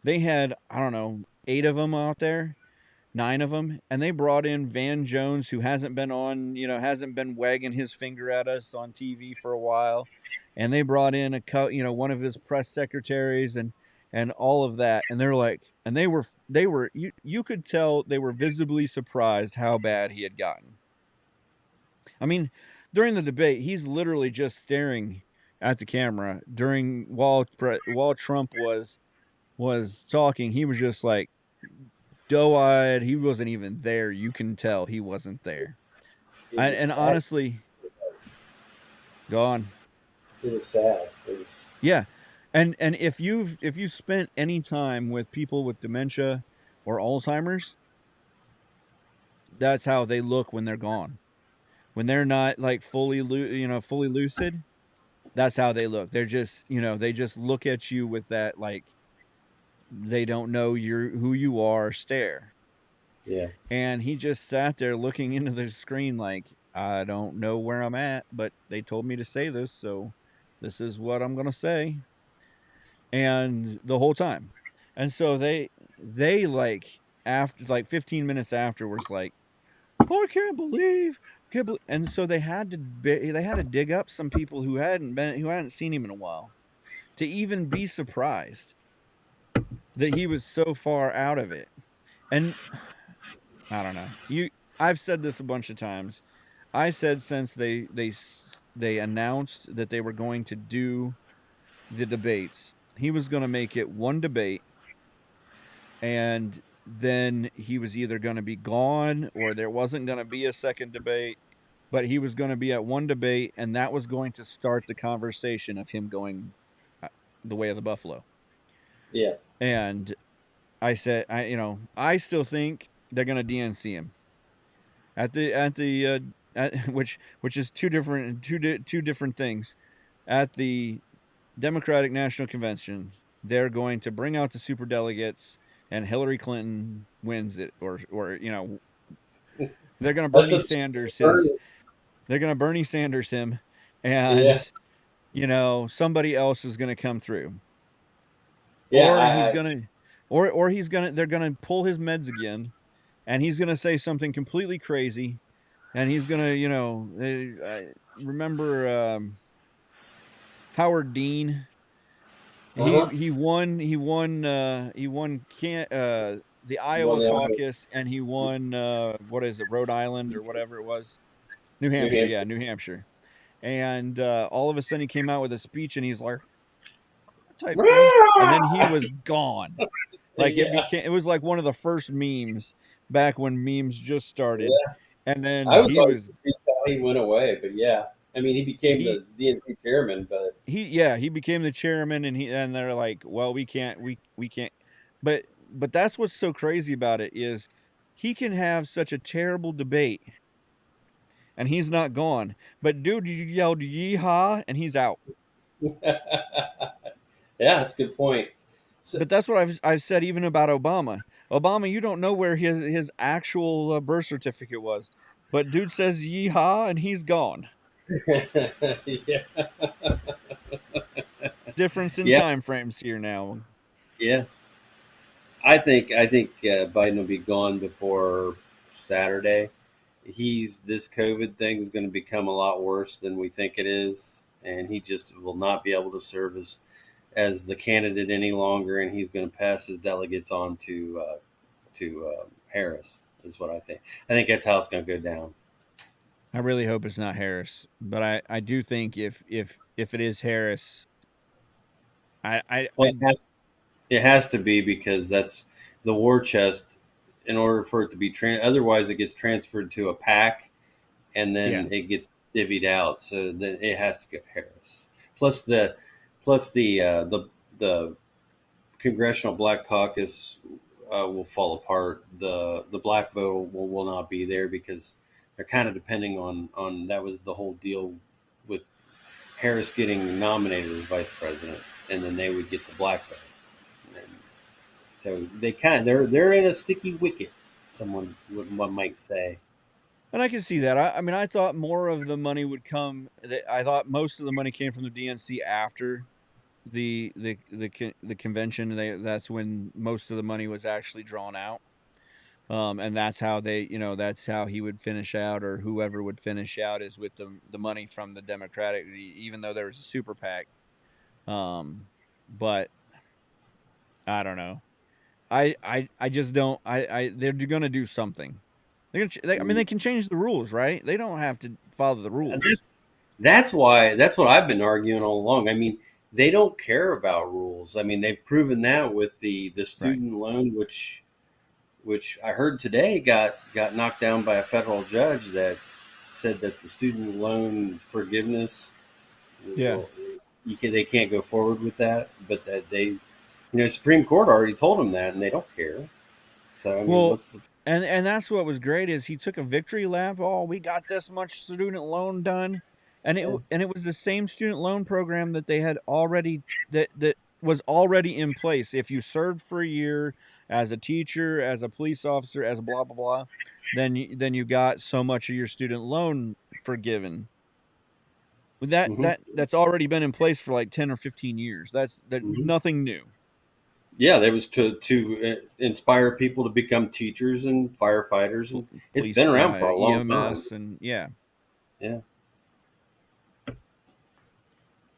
They had, I don't know, 8 of them out there, 9 of them, and they brought in Van Jones, who hasn't been wagging his finger at us on TV for a while, and they brought in one of his press secretaries and all of that, and they're like, and they were you could tell they were visibly surprised how bad he had gotten. I mean, during the debate, he's literally just staring at the camera while Trump was talking. He was just like doe-eyed. He wasn't even there. You can tell he wasn't there. It was And sad. honestly, gone. It was sad. It was. Yeah. And if you spent any time with people with dementia or Alzheimer's, that's how they look when they're gone. When they're not like fully lucid, that's how they look. They're just, they just look at you with that like they don't know who you are stare. Yeah. And he just sat there looking into the screen like, I don't know where I'm at, but they told me to say this, so this is what I'm going to say. And the whole time. And so they like after like 15 minutes afterwards like, "Oh, I can't believe." And so they had to dig up some people who hadn't seen him in a while to even be surprised that he was so far out of it. And I don't know. I've said this a bunch of times. I said since they announced that they were going to do the debates, he was going to make it one debate, and then he was either going to be gone or there wasn't going to be a second debate, but he was going to be at one debate, and that was going to start the conversation of him going the way of the buffalo. Yeah. And I said, I still think they're going to DNC him which is two different things. At the Democratic National Convention, they're going to bring out the super delegates, and Hillary Clinton wins it, or they're going to That's Bernie what Sanders his. Bernie. They're going to Bernie Sanders him, Yeah. and somebody else is going to come through, Yeah. or he's going to, or he's going to. They're going to pull his meds again, and he's going to say something completely crazy, and he's going to, remember Howard Dean. He Uh-huh. he won he won he won can the One Iowa of the caucus, and he won what is it, Rhode Island or whatever it was, New New Hampshire, yeah, Hampshire. New Hampshire. And all of a sudden he came out with a speech, and he's like type thing, and then he was gone. Like Yeah. it was like one of the first memes back when memes just started, Yeah. and then I was always confused how he went away, but yeah. I mean, he became he the DNC chairman, but he became the chairman, and they're like, well, we can't, but that's what's so crazy about it is he can have such a terrible debate and he's not gone, but dude, you yelled yeehaw and he's out. yeah, that's a good point. So, But that's what I've said even about Obama. You don't know where his actual birth certificate was, but dude says yeehaw and he's gone. yeah, Difference in yeah, time frames here now. yeah. I think Biden will be gone before Saturday. This COVID thing is going to become a lot worse than we think it is, and he just will not be able to serve as the candidate any longer, and he's going to pass his delegates on to Harris. Is what I think. I think that's how it's going to go down. I really hope it's not Harris, but I do think if it is Harris, I I, Well, I it has to be because that's the war chest. In order for it to be otherwise it gets transferred to a pack, and yeah. then it gets divvied out. So then it has to go Harris. Plus the Congressional Black Caucus will fall apart. The black vote will not be there because they're kind of depending on that was the whole deal with Harris getting nominated as vice president, and then they would get the black vote. And so they're in a sticky wicket. One might say. And I can see that. I mean, I thought more of the money would come. I thought most of the money came from the DNC after the convention. That's when most of the money was actually drawn out. And that's how that's how he would finish out, or whoever would finish out, is with the money from the Democratic, even though there was a super PAC. But I don't know. I just don't. They're gonna do something. I mean, they can change the rules, right? They don't have to follow the And rules. that's what I've been arguing all along. I mean, they don't care about rules. I mean, they've proven that with the Right. student loan, which I heard today got knocked down by a federal judge that said that the student loan forgiveness Yeah. will they can't go forward with that, but that Supreme Court already told them that, and they don't care. So I mean, Well, what's the and that's what was great is he took a victory lap. Oh, we got this much student loan done, yeah. and it was the same student loan program that they had already that was already in place. If you served for a year as a teacher, as a police officer, as a blah blah blah, then you got so much of your student loan forgiven. Hmm. That's already been in place for like 10 or 15 years. That Hmm. nothing new. Yeah, that was to inspire people to become teachers and firefighters, and it's Police, been around yeah, for a long time. EMS, and yeah. Yeah.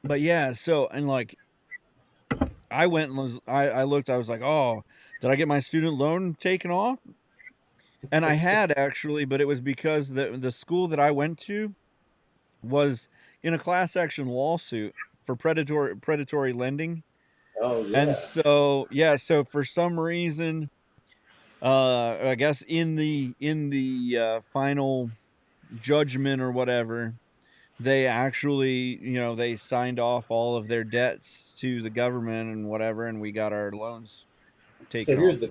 But yeah, so and like I went and I looked, I was like, "Oh, did I get my student loan taken off?" And I had actually, but it was because the school that I went to was in a class action lawsuit for predatory lending. Oh And yeah. so, yeah, so for some reason I guess in the final judgment or whatever, they actually, they signed off all of their debts to the government and whatever, and we got our loans So taken here's off.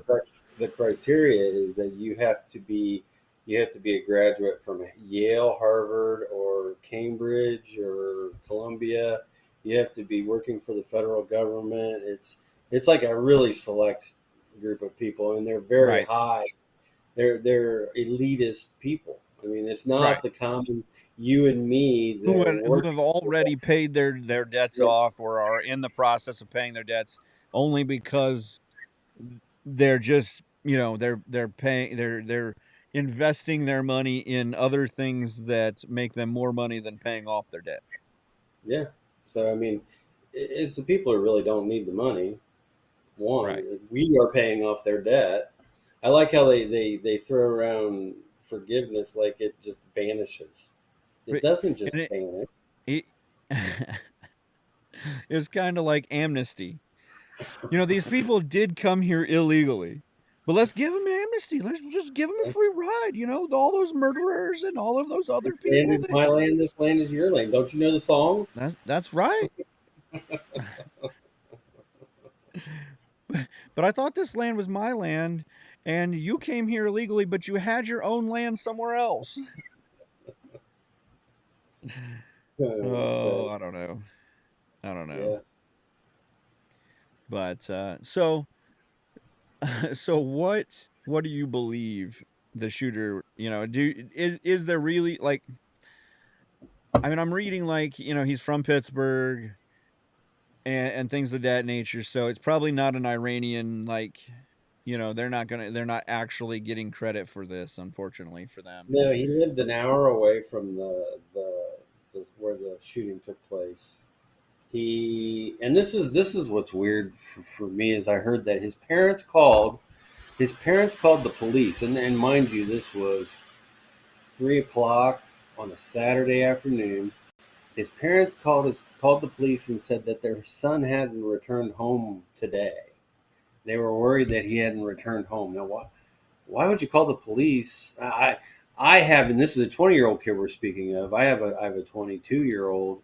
the criteria is that you have to be a graduate from Yale, Harvard, or Cambridge or Columbia. You have to be working for the federal government. It's like a really select group of people, and they're very Right, high. They're elitist people. I mean, it's not right. the common you and me that are Who have working. already paid their debts Yeah, off or are in the process of paying their debts only because they're just, they're paying they're investing their money in other things that make them more money than paying off their debt. yeah. So I mean, it's the people who really don't need the money. Right. One, we are paying off their debt. I like how they throw around forgiveness like it just vanishes. It But doesn't just and vanish. it it's kind of like amnesty. These people did come here illegally, but let's give them amnesty. Let's just give them a free ride. All those murderers and all of those other This land people is that. my land. This land is your land. Don't you know the song? That's right. But I thought this land was my land, and you came here illegally, but you had your own land somewhere else. Oh, So I don't know. I don't know. yeah, But so so what do you believe the shooter, is there really like, I mean, I'm reading like, he's from Pittsburgh and things of that nature, so it's probably not an Iranian, like, they're not actually getting credit for this, unfortunately for them. no, he lived an hour away from the where the shooting took place. He and this is what's weird for me is I heard that his parents called the police, and mind you, this was 3 o'clock on a Saturday afternoon. His parents called the police and said that their son hadn't returned home today. They were worried that he hadn't returned home. Now, why would you call the police? I have, and this is a 20-year-old kid we're speaking of. I have a 22-year-old.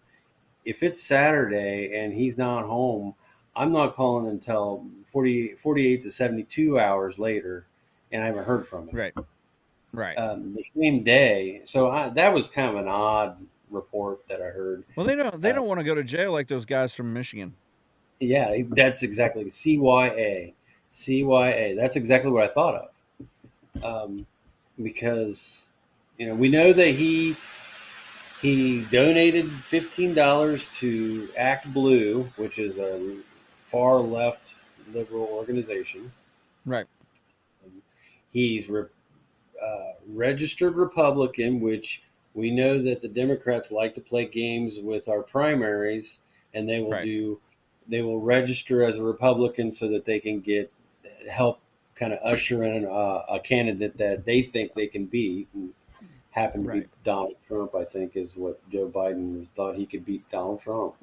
If it's Saturday and he's not home, I'm not calling until 48 to 72 hours later, and I haven't heard from him. Right. Right. The same day. So that was kind of an odd report that I heard. Well, they Uh, don't want to go to jail like those guys from Michigan. yeah, that's exactly CYA. CYA. That's exactly what I thought of. Because we know that he donated $15 to Act Blue, which is a far left liberal organization. Right. He's registered Republican, which we know that the Democrats like to play games with our primaries, and Right. they will register as a Republican so that they can get help kind of usher in a candidate that they think they can beat. And happened to be Right. Donald Trump, I think, is what Joe Biden thought he could beat Donald Trump.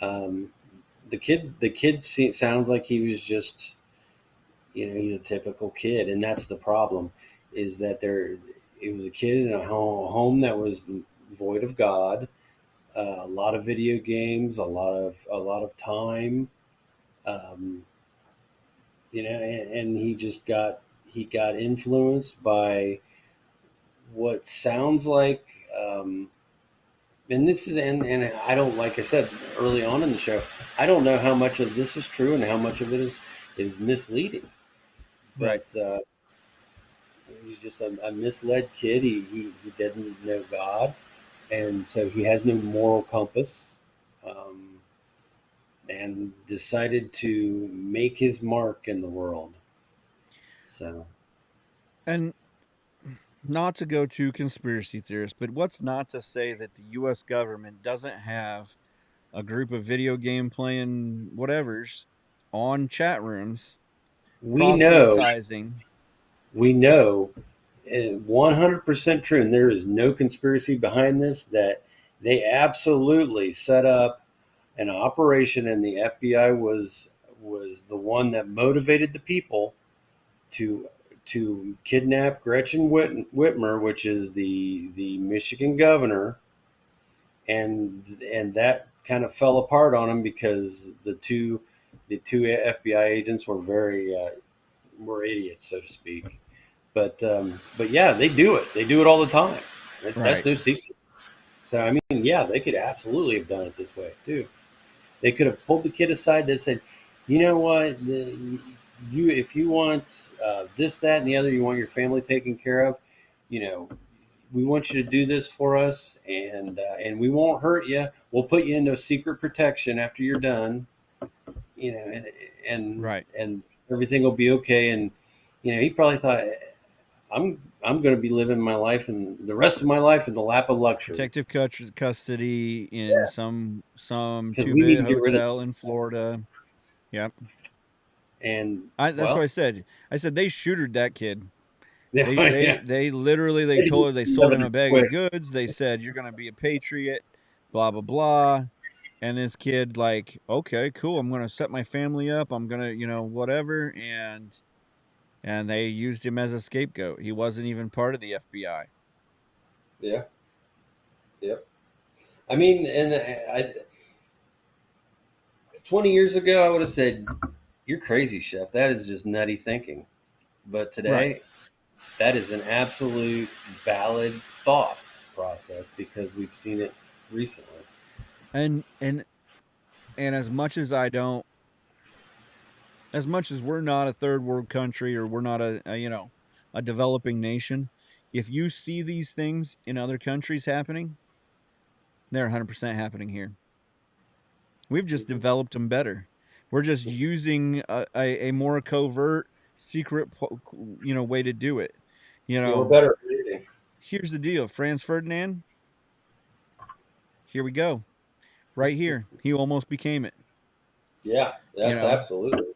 Um, sounds like he was just, he's a typical kid, and that's the problem, is that it was a kid in a home that was void of God, a lot of video games, a lot of time, um, and he got influenced by what sounds like. And this is and I don't, like I said early on in the show, I don't know how much of this is true and how much of it is misleading. Right. But he's just a misled kid. He didn't know God, and so he has no moral compass, um, and decided to make his mark in the world. So And not to go too conspiracy theorist, but what's not to say that the US government doesn't have a group of video game playing whatevers on chat rooms we know proselytizing. we know 100% true, and there is no conspiracy behind this, that they absolutely set up an operation, and the FBI was the one that motivated the people to to kidnap Gretchen Whitmer, which is the Michigan governor, and that kind of fell apart on him because the two FBI agents were very were idiots, so to speak. But yeah, they do it. They do it all the time. That's Right. no secret. So I mean, yeah, they could absolutely have done it this way too. They could have pulled the kid aside and said, "You know what? You if you want this, that, and the other, you want your family taken care of. You know, we want you to do this for us, and we won't hurt you. We'll put you into secret protection after you're done. You know, and Right. and everything will be okay." And he probably thought, I'm going to be living my life and the rest of my life in the lap of luxury Protective custody in some because we need two-bit to get rid of hotel in Florida. Yep. and That's what well, I said. I said they shootered that kid. yeah, yeah, They literally they told they get sold him a evidence bag of quick. goods. They said you're gonna be a patriot, blah blah blah. And this kid like, okay, cool. I'm gonna set my family up. I'm gonna, whatever. And they used him as a scapegoat. He wasn't even part of the FBI. Yeah, yep. I mean, and 20 years ago, I would have said, "You're crazy, chef. That is just nutty thinking." But Right. today, that is an absolute valid thought process because we've seen it recently. And and and as much as we're not a third world country or we're not a developing nation, if you see these things in other countries happening, they're 100% happening here. We've just Mhm. developed them better. We're just using a more covert, secret, way to do it. You Yeah, we're know, better at reading. here's the deal: Franz Ferdinand. Here we go, right here. He almost became it. Yeah, You that's know, absolutely.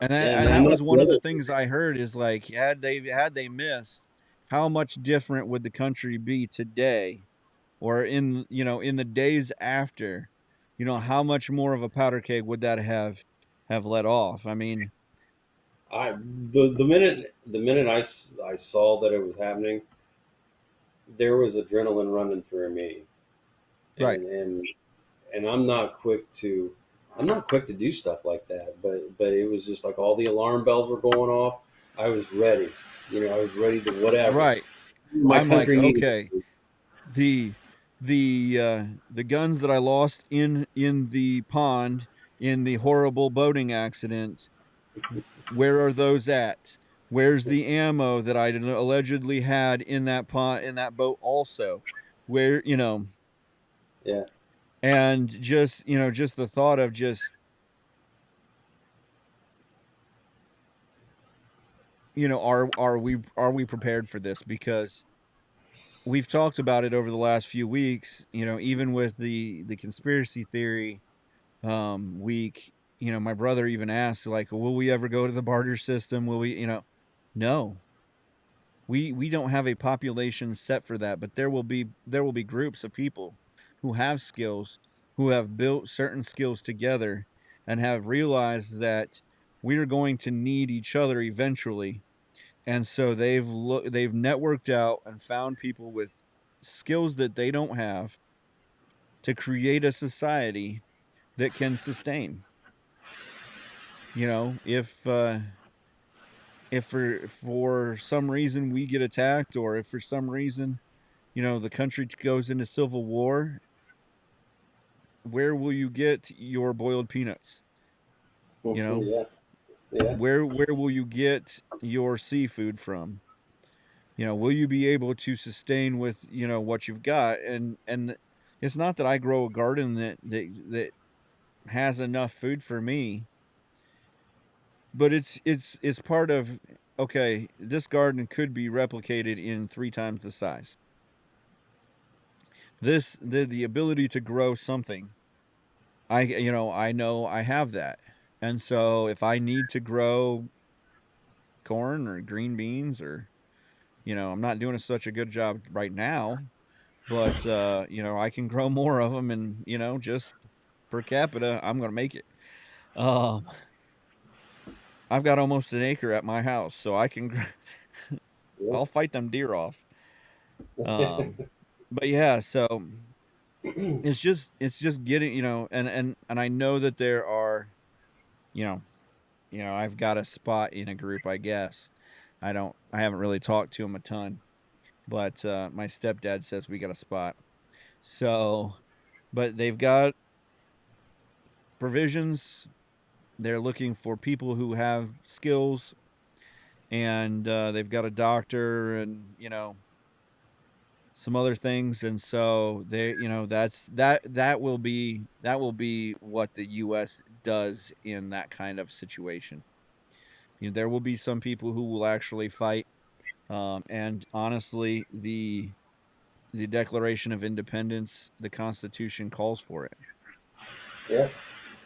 and that And was that's the one of the other things I heard is like had they missed, how much different would the country be today, or in the days after, how much more of a powder keg would that have let off? I mean, the minute I saw that it was happening, there was adrenaline running through me, right. and I'm not quick to do stuff like that, but it was just like all the alarm bells were going off. I was ready, I was ready to whatever Right. my I'm like, country needed. okay, the the guns that I lost in the pond in the horrible boating accident, where are those at? Where's the ammo that I allegedly had in that pond in that boat also? Where, Yeah, and just the thought of just, are we prepared for this? Because we've talked about it over the last few weeks, even with the conspiracy theory week. My brother even asked, like, will we ever go to the barter system? Will we, no. We don't have a population set for that, but there will be groups of people who have skills, who have built certain skills together and have realized that we are going to need each other eventually. And so they've networked out and found people with skills that they don't have to create a society that can sustain. If for some reason we get attacked, or if for some reason, the country goes into civil war, where will you get your boiled peanuts? You know, yeah, yeah. where will you get your seafood from? Will you be able to sustain with, what you've got? And it's not that I grow a garden that has enough food for me, but it's part of, okay, this garden could be replicated in 3 times the size. The ability to grow something, I know I have that. And so if I need to grow corn or green beans, or I'm not doing such a good job right now, but I can grow more of them, and just per capita I'm going to make it. um I've got almost an acre at my house, so I can Yep. I'll fight them deer off. Um, but yeah, so it's just getting, and I know that there are, you know, I've got a spot in a group, I guess. I haven't really talked to him a ton, but my stepdad says we got a spot. So, but they've got provisions. They're looking for people who have skills, and they've got a doctor, and some other things, and so that will be what the US does in that kind of situation. There will be some people who will actually fight, and honestly, the Declaration of Independence, the Constitution calls for it. Yeah.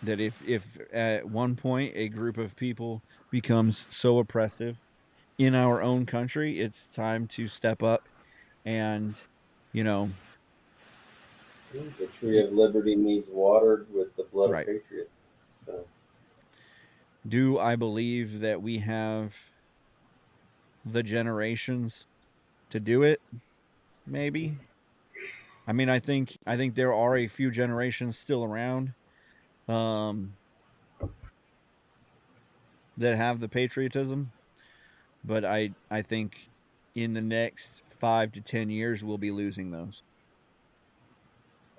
That if at one point a group of people becomes so oppressive in our own country, it's time to step up and, you know, The tree do, of liberty needs watered with the blood of right. patriots. So Do I believe that we have the generations to do it? Maybe. I mean, I think there are a few generations still around, um, that have the patriotism, but I think in the next 5 to 10 years we'll be losing those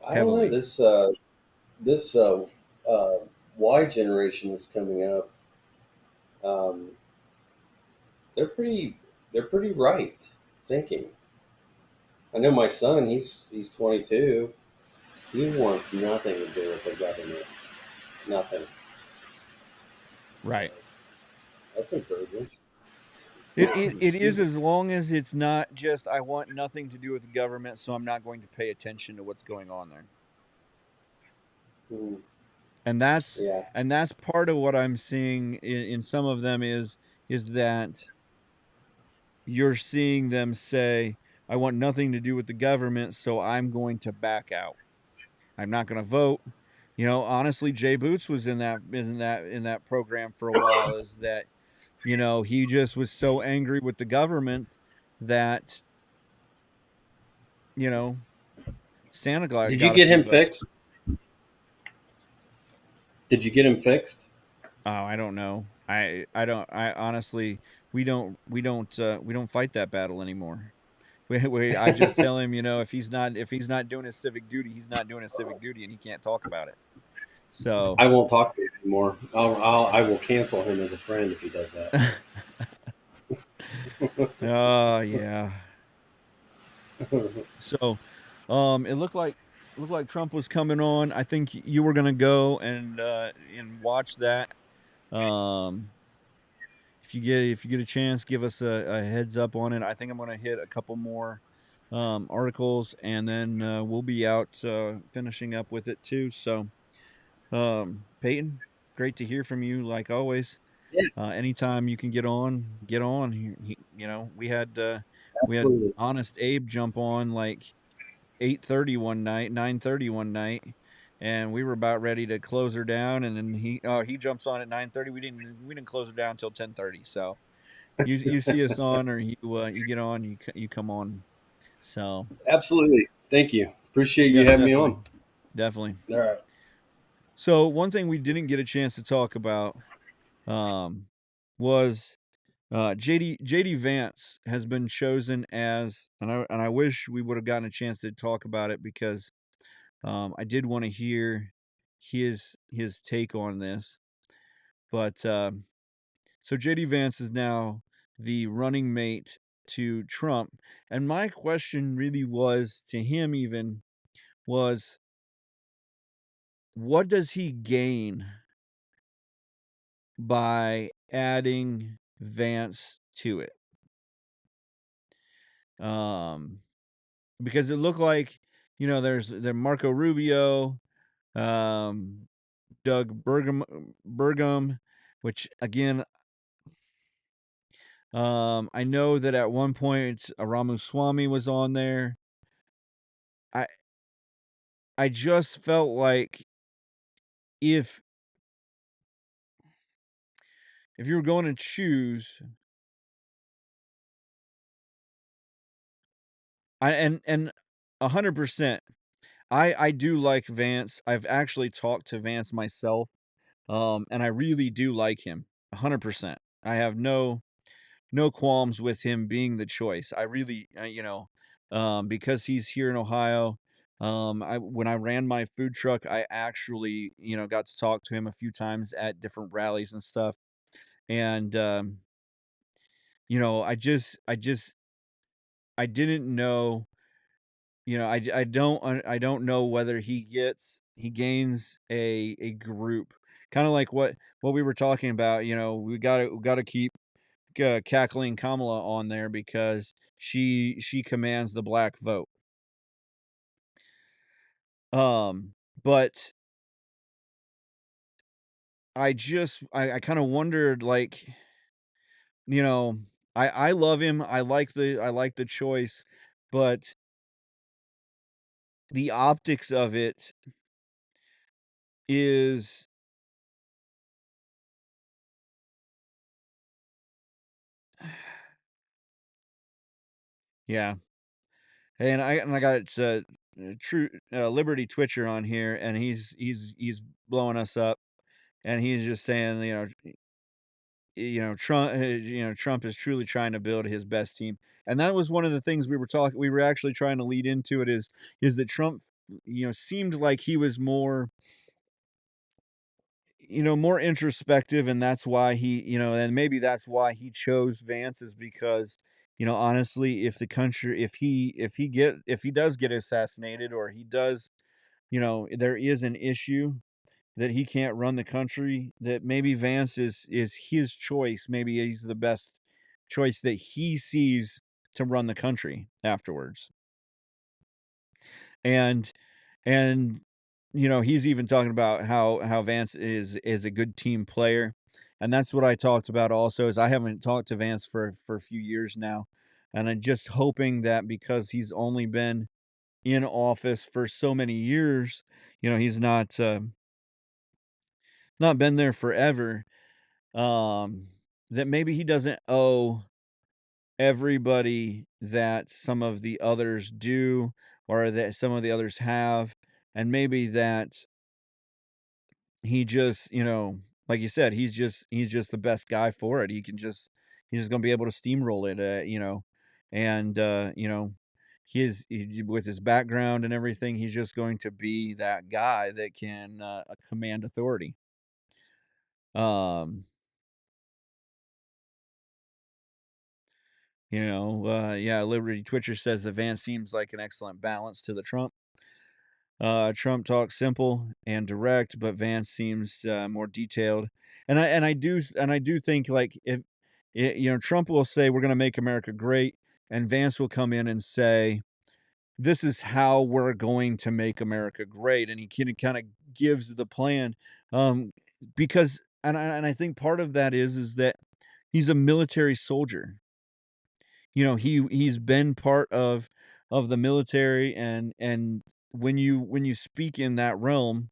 I don't know heavily. this uh, Y generation is coming up. Um, they're pretty right thinking. I know my son. He's 22. He wants nothing to do with the government. Nothing. Right. That's encouraging. It Excuse is, me. as long as it's not just I want nothing to do with the government, so I'm not going to pay attention to what's going on there. Mm, And that's yeah. and that's part of what I'm seeing in some of them is that you're seeing them say, I want nothing to do with the government, so I'm going to back out. I'm not going to vote. Honestly, Jay Boots was in that program for a while. Is that he just was so angry with the government that you know Santa Did you got a get few him fixed? votes. Did you get him fixed? Oh, I don't know. I don't. I honestly, we don't fight that battle anymore. I just tell him, if he's not doing his civic duty, he's not doing his civic duty, and he can't talk about it. So, I won't talk to him anymore. I will cancel him as a friend if he does yeah. that. So, it looked like Trump was coming on. I think you were gonna go and watch that. Um, if you get a chance, give us a heads up on it. I think I'm gonna hit a couple more articles, and then we'll be out finishing up with it too. So, Peyton, great to hear from you, like always. Yeah, Anytime you can get on, get on. We had absolutely. Honest Abe jump on like 8:30 one night, 9:30 one night, and we were about ready to close her down, and then he jumps on at 9:30. We didn't close her down until 10:30. So you see us on, or you get on, you come on. So Absolutely. Thank you. Appreciate you yes, having me definitely, on. definitely. All right. So one thing we didn't get a chance to talk about um, was JD Vance has been chosen as, and I wish we would have gotten a chance to talk about it because I did want to hear his take on this. But so JD Vance is now the running mate to Trump, and my question really was to him even was, what does he gain by adding Vance to it? Um, because it looked like there's Marco Rubio, um, Doug Burgum, which again, I know that at one point Ramaswamy was on there. I I just felt like if if you were going to choose, and 100%, I do like Vance. I've actually talked to Vance myself, and I really do like him, 100%. I have no qualms with him being the choice. I really, because he's here in Ohio. I when I ran my food truck, I actually, got to talk to him a few times at different rallies and stuff. And I didn't know, I don't know whether he gains a group, kind of like what we were talking about. We got to keep cackling Kamala on there because she commands the black vote. Um, but I kind of wondered, like, you know, I love him. I like the choice, but the optics of it is, yeah. And I got true Liberty Twitcher on here, and he's blowing us up, and he's just saying, Trump is truly trying to build his best team. And that was one of the things we were actually trying to lead into it, is that Trump, seemed like he was more introspective, and that's why and maybe that's why he chose Vance, is because, honestly, if the country if he does get assassinated, or he does, there is an issue that he can't run the country, that maybe Vance is his choice. Maybe he's the best choice that he sees to run the country afterwards. And and he's even talking about how Vance is a good team player. And that's what I talked about also, is I haven't talked to Vance for a few years now. And I'm just hoping that because he's only been in office for so many years, he's not been there forever, um, that maybe he doesn't owe everybody that some of the others do, or that some of the others have. And maybe that he just, like you said, he's just the best guy for it. He's just gonna be able to steamroll it, and with his background and everything, he's just going to be that guy that can command authority. Um, yeah, Liberty Twitcher says the Vance seems like an excellent balance to the Trump. Trump talks simple and direct, but Vance seems more detailed. And I do think, like, if Trump will say we're going to make America great, and Vance will come in and say this is how we're going to make America great, and he kind of gives the plan, um, because and I think part of that is that he's a military soldier. He's been part of the military, and when you speak in that realm,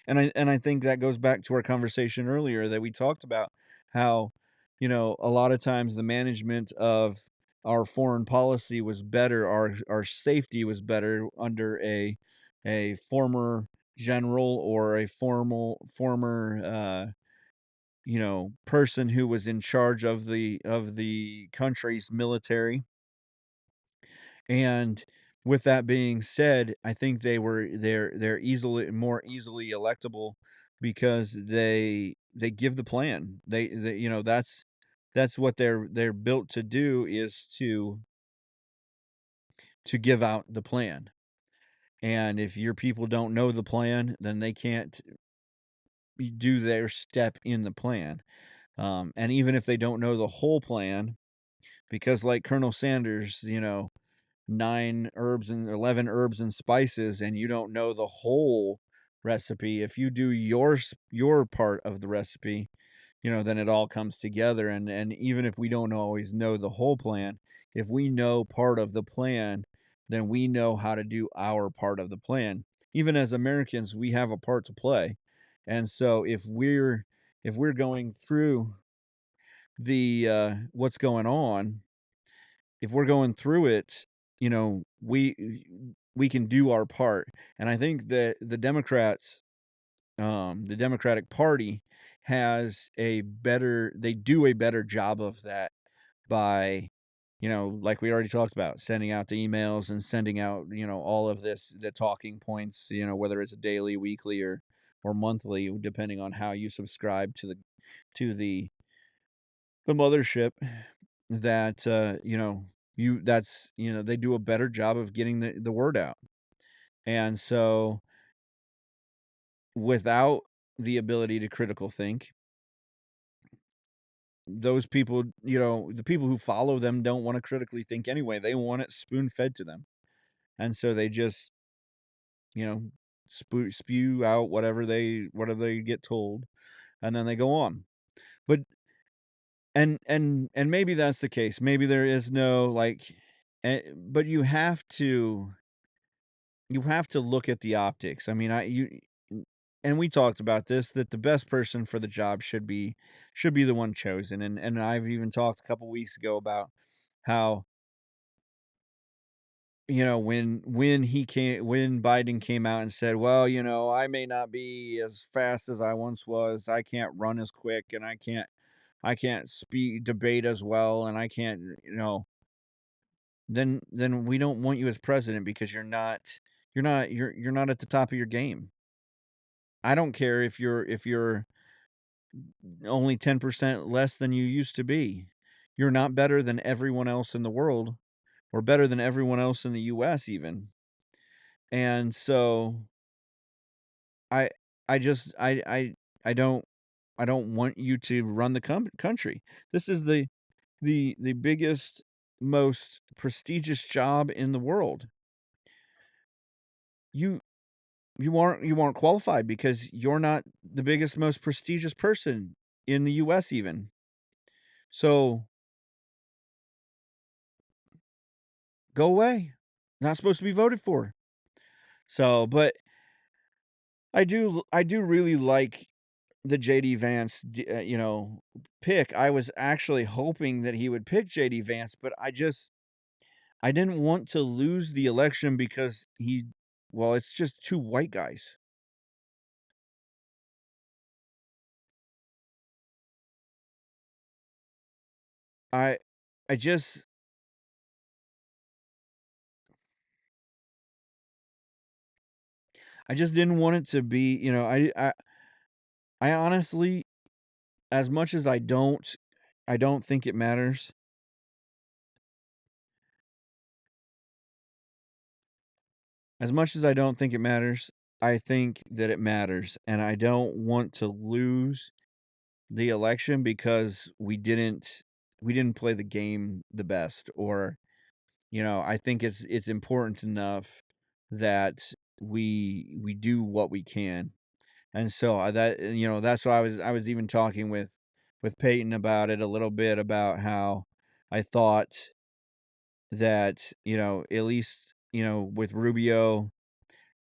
and I think that goes back to our conversation earlier, that we talked about how, a lot of times the management of our foreign policy was better, our safety was better under a former general, or a former person who was in charge of the country's military. And with that being said, I think they're more easily electable, because they give the plan. That's what they're built to do, is to give out the plan. And if your people don't know the plan, then they can't do their step in the plan. And even if they don't know the whole plan, because like Colonel Sanders, 9 herbs and 11 herbs and spices, and you don't know the whole recipe, if you do your part of the recipe, then it all comes together. And even if we don't always know the whole plan, if we know part of the plan, then we know how to do our part of the plan. Even as Americans, we have a part to play. And so if we're going through the what's going on, if we're going through it, we can do our part. And I think that the Democratic Party they do a better job of that by, like we already talked about, sending out the emails and sending out, all of the talking points, whether it's daily, weekly, or monthly, depending on how you subscribe to the mothership. That they do a better job of getting the word out. And so without the ability to critical think, those people, the people who follow them don't want to critically think anyway. They want it spoon fed to them. And so they just, you know, spew out whatever they get told, and then they go on. But and maybe that's the case. Maybe there is no like but you have to look at the optics. I mean, and we talked about this, that the best person for the job should be the one chosen. And I've even talked a couple weeks ago about how, when Biden came out and said, "Well, I may not be as fast as I once was. I can't run as quick, and I can't speak debate as well, and I can't, then we don't want you as president because you're not at the top of your game. I don't care if you're only 10% less than you used to be. You're not better than everyone else in the world, or better than everyone else in the US even." And so I I just I don't want you to run the country. This is the biggest, most prestigious job in the world. You you aren't qualified because you're not the biggest, most prestigious person in the US even. So go away. Not supposed to be voted for. So, but I do really like the JD Vance, pick. I was actually hoping that he would pick JD Vance, but I didn't want to lose the election because well, it's just two white guys. I I just I just didn't want it to be, I honestly, as much as I don't think it matters. As much as I don't think it matters, I think that it matters, and I don't want to lose the election because we didn't play the game the best. Or, I think it's important enough that we do what we can. And so that's what I was even talking with Peyton about it a little bit, about how I thought that, at least, with Rubio,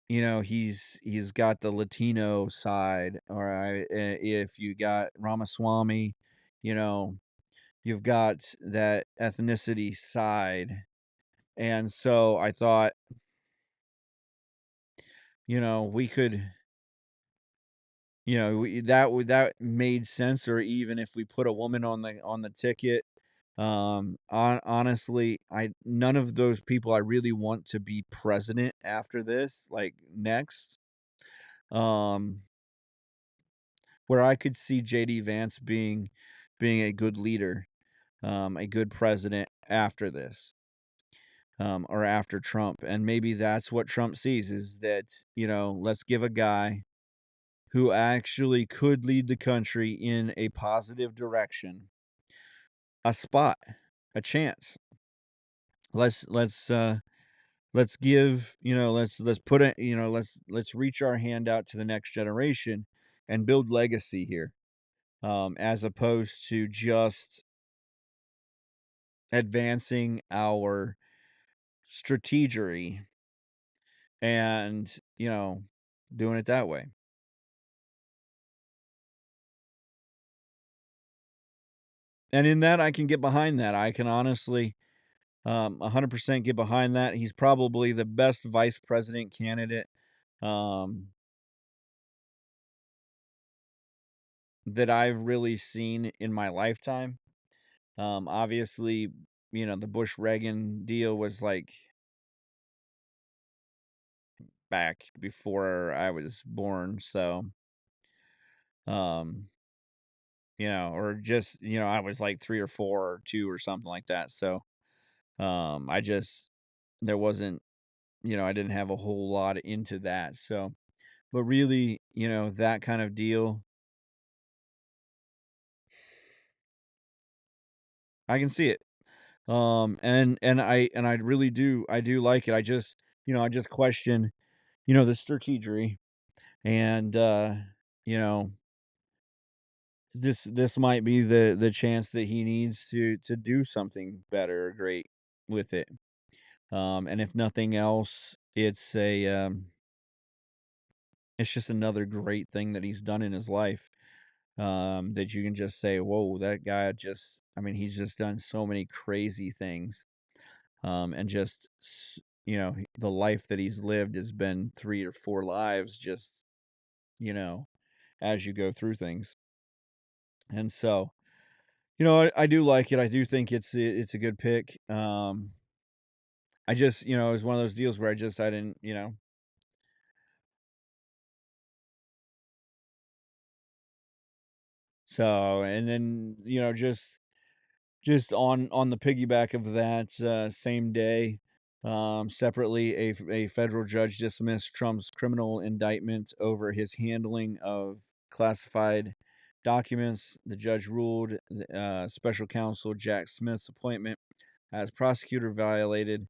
he's got the Latino side. Or if you got Ramaswamy, you know, you've got that ethnicity side. And so I thought, we could, that made sense. Or even if we put a woman on the ticket, honestly, I none of those people I really want to be president after this, like next. Um, where I could see JD Vance being a good leader, a good president after this, or after Trump. And maybe that's what Trump sees, is that, let's give a guy who actually could lead the country in a positive direction a spot, a chance. Let's give, let's put it, let's reach our hand out to the next generation and build legacy here, as opposed to just advancing our strategery and, doing it that way. And in that, I can get behind that. I can honestly 100% get behind that. He's probably the best vice president candidate um, that I've really seen in my lifetime. Obviously, the Bush Reagan deal was like back before I was born. So, um, or just, I was like 3 or 4 or 2 or something like that. So, I just, there wasn't, I didn't have a whole lot into that. So, but really, that kind of deal, I can see it. And I really I do like it. I just question, the strategery and you know, this might be the chance that he needs to do something better or great with it. And if nothing else, it's just another great thing that he's done in his life. That you can just say, "Whoa, that guy just," I mean, he's just done so many crazy things. And just the life that he's lived has been 3 or 4 lives, just you know, as you go through things. And so, I do like it. I do think it's a good pick. I just, it was one of those deals where I didn't, so, and then, just on the piggyback of that, same day, separately, a federal judge dismissed Trump's criminal indictment over his handling of classified documents. The judge ruled special counsel Jack Smith's appointment as prosecutor violated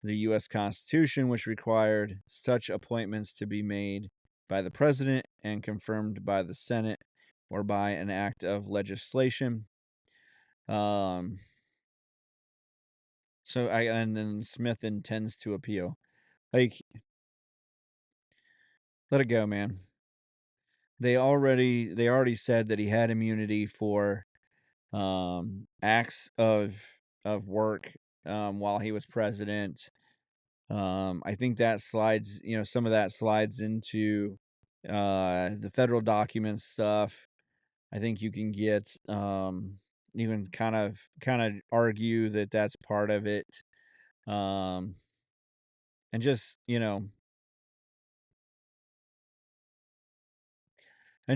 the U.S. Constitution, which required such appointments to be made by the president and confirmed by the Senate or by an act of legislation. Um, and then Smith intends to appeal. Like, let it go, man. They already said that he had immunity for acts of work while he was president. I think that slides, some of that slides into the federal document stuff. I think you can get even kind of argue that that's part of it. Um, and just, and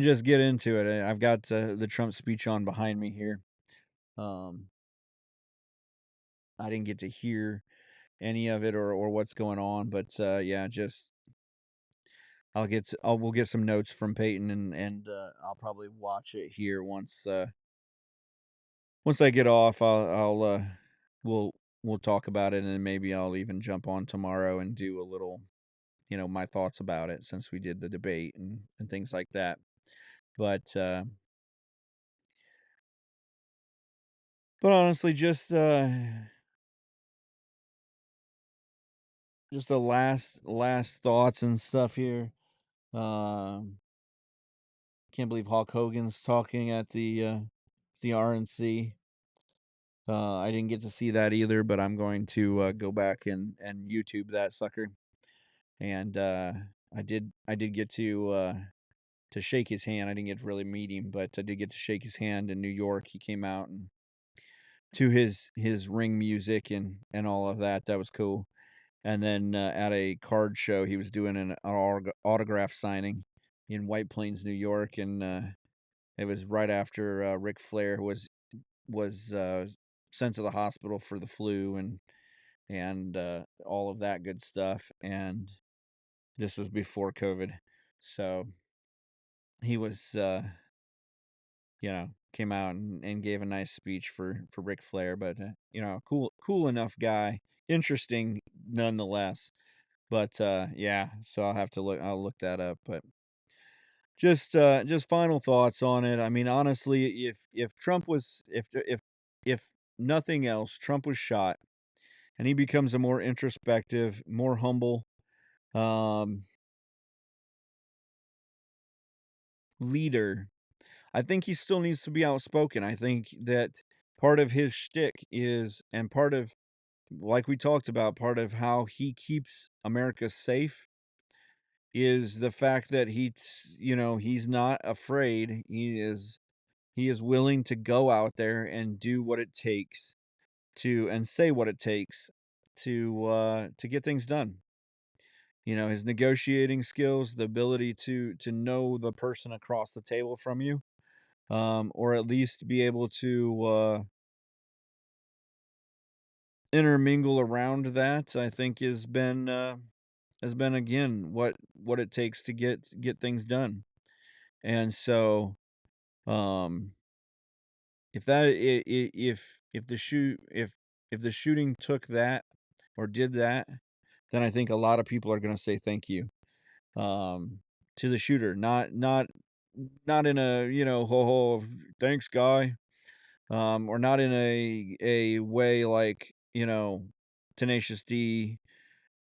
just get into it. I've got the Trump speech on behind me here. Um, I didn't get to hear any of it or what's going on, but yeah, just we'll get some notes from Peyton and I'll probably watch it here once I get off. We'll we'll talk about it, and then maybe I'll even jump on tomorrow and do a little, my thoughts about it since we did the debate and things like that. But honestly, just the last thoughts and stuff here. Um, can't believe Hulk Hogan's talking at the RNC. I didn't get to see that either, but I'm going to go back and YouTube that sucker. And I did get to shake his hand. I didn't get to really meet him, but I did get to shake his hand in New York. He came out and to his ring music and all of that. That was cool. And then at a card show, he was doing an autograph signing in White Plains, New York, and it was right after Ric Flair was sent to the hospital for the flu and all of that good stuff. And this was before COVID, so he was came out and gave a nice speech for Ric Flair. But cool enough guy, interesting nonetheless. But yeah, so I'll look that up. But just final thoughts on it. I mean, honestly, if Trump was if nothing else, Trump was shot and he becomes a more introspective, more humble um leader, I think he still needs to be outspoken. I think that part of his shtick is, and part of, like we talked about, part of how he keeps America safe is the fact that he's not afraid. He is willing to go out there and do what it takes and say what it takes to get things done. His negotiating skills, the ability to know the person across the table from you, or at least be able to intermingle around that, I think has been again what it takes to get things done. And so, um, if that if the if the shooting took that or did that, then I think a lot of people are going to say thank you, um, to the shooter, not in a ho ho thanks guy, or not in a way like Tenacious D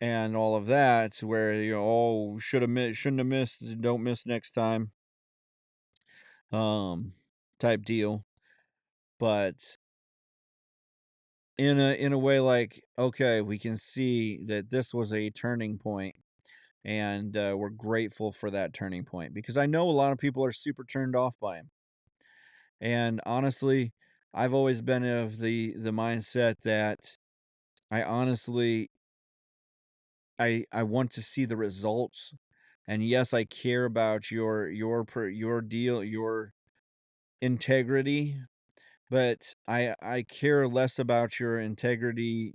and all of that, where oh shouldn't have missed, don't miss next time, um, type deal, but in a way like, okay, we can see that this was a turning point, and we're grateful for that turning point because I know a lot of people are super turned off by him. And honestly, I've always been of the mindset that I honestly I want to see the results. And yes, I care about your deal, your integrity, but I care less about your integrity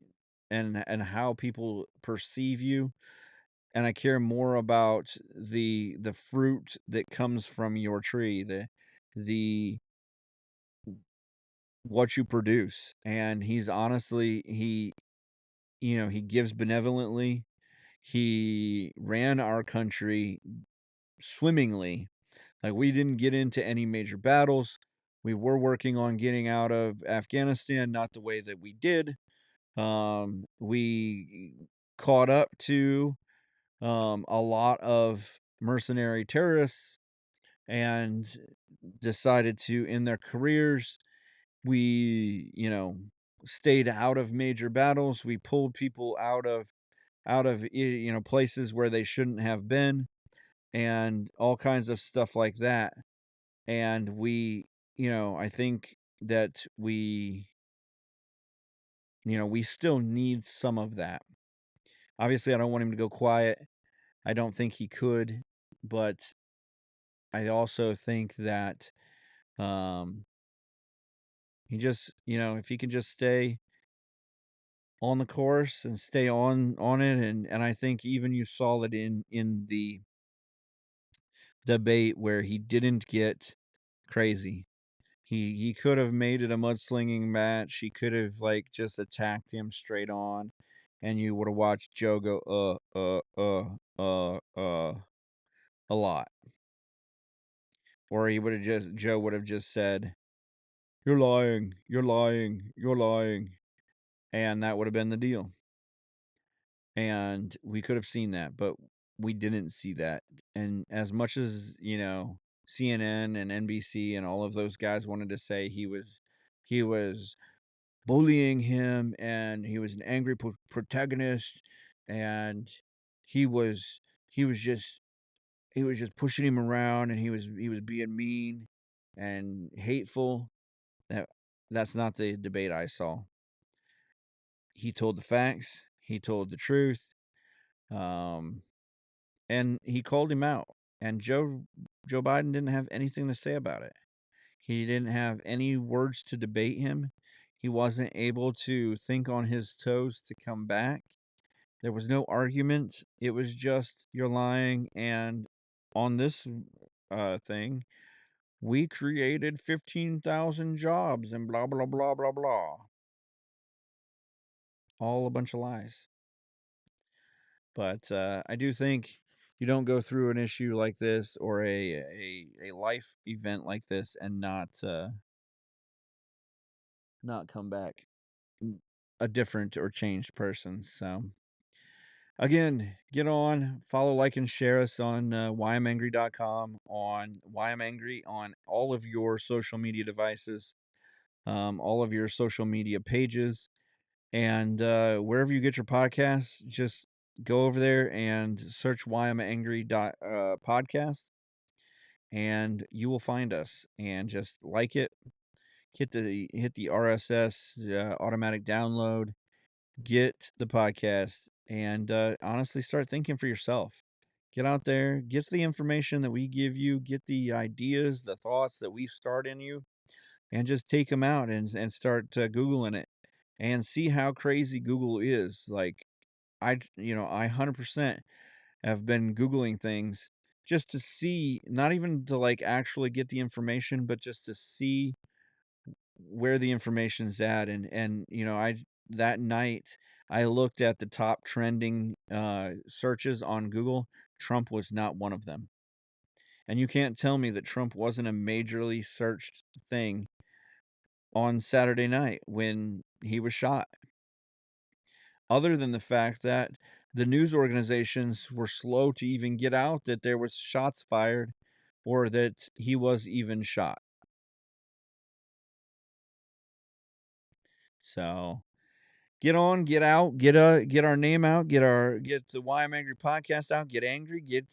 and how people perceive you, and I care more about the fruit that comes from your tree, the what you produce. And he's honestly he gives benevolently. He ran our country swimmingly. Like, we didn't get into any major battles. We were working on getting out of Afghanistan, not the way that we did. We caught up to a lot of mercenary terrorists and decided to end their careers. We, stayed out of major battles. We pulled people out of places where they shouldn't have been, and all kinds of stuff like that. And I think that we still need some of that. Obviously, I don't want him to go quiet. I don't think he could, but I also think that um he just, if he can just stay on the course and stay on it, and I think even you saw it in the debate where he didn't get crazy. He could have made it a mudslinging match. He could have like just attacked him straight on, and you would have watched Joe go a lot. Or he would have just Joe would have just said, "You're lying, you're lying, you're lying," and that would have been the deal. And we could have seen that, but we didn't see that. And as much as CNN and NBC and all of those guys wanted to say he was bullying him and he was an angry protagonist, and he was he was just he was just pushing him around, and he was being mean and hateful. That that's not the debate I saw. He told the facts, he told the truth, um and he called him out. And Joe Biden didn't have anything to say about it. He didn't have any words to debate him. He wasn't able to think on his toes to come back. There was no argument. It was just, you're lying. And on this thing, we created 15,000 jobs and blah, blah, blah, blah, blah. All a bunch of lies. But I do think you don't go through an issue like this or a life event like this and not come back a different or changed person. So Again, get on, follow, like, and share us on whyimangry.com, on whyimangry on all of your social media devices, all of your social media pages, and wherever you get your podcasts, just go over there and search whyimangry.podcast, and you will find us. And just like it, hit the RSS automatic download, get the podcast, and honestly start thinking for yourself. Get out there, get the information that we give you, get the ideas, the thoughts that we start in you, and just take them out and start Googling it and see how crazy Google is. Like, I 100% have been Googling things just to see, not even to like actually get the information, but just to see where the information's at. And that night I looked at the top trending searches on Google. Trump was not one of them. And you can't tell me that Trump wasn't a majorly searched thing on Saturday night when he was shot. Other than the fact that the news organizations were slow to even get out that there was shots fired or that he was even shot. So get on, get out, get our name out, get the Why I'm Angry podcast out, get angry, get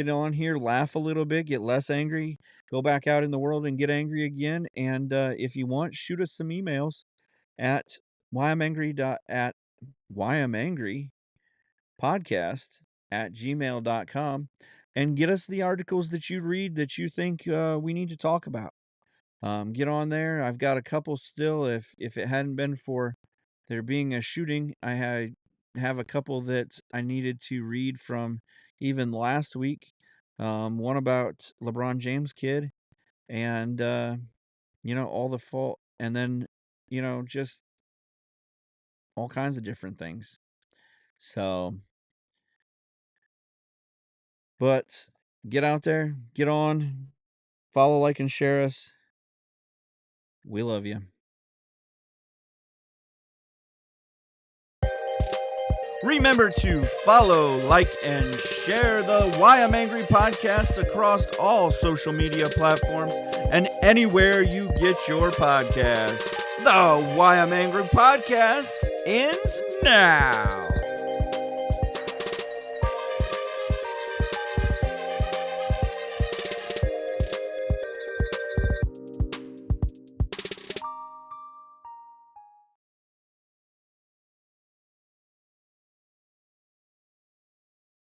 on here, laugh a little bit, get less angry, go back out in the world and get angry again. And if you want, shoot us some emails at whyimangry podcast at gmail.com and get us the articles that you read that you think we need to talk about. Get on there. I've got a couple still. If it hadn't been for there being a shooting, have a couple that I needed to read from even last week. One about LeBron James kid, and all the fault, and then just all kinds of different things. So, but get out there, get on, follow, like, and share us. We love you. Remember to follow, like, and share the Why I'm Angry podcast across all social media platforms and anywhere you get your podcast. The Why I'm Angry podcast ends now.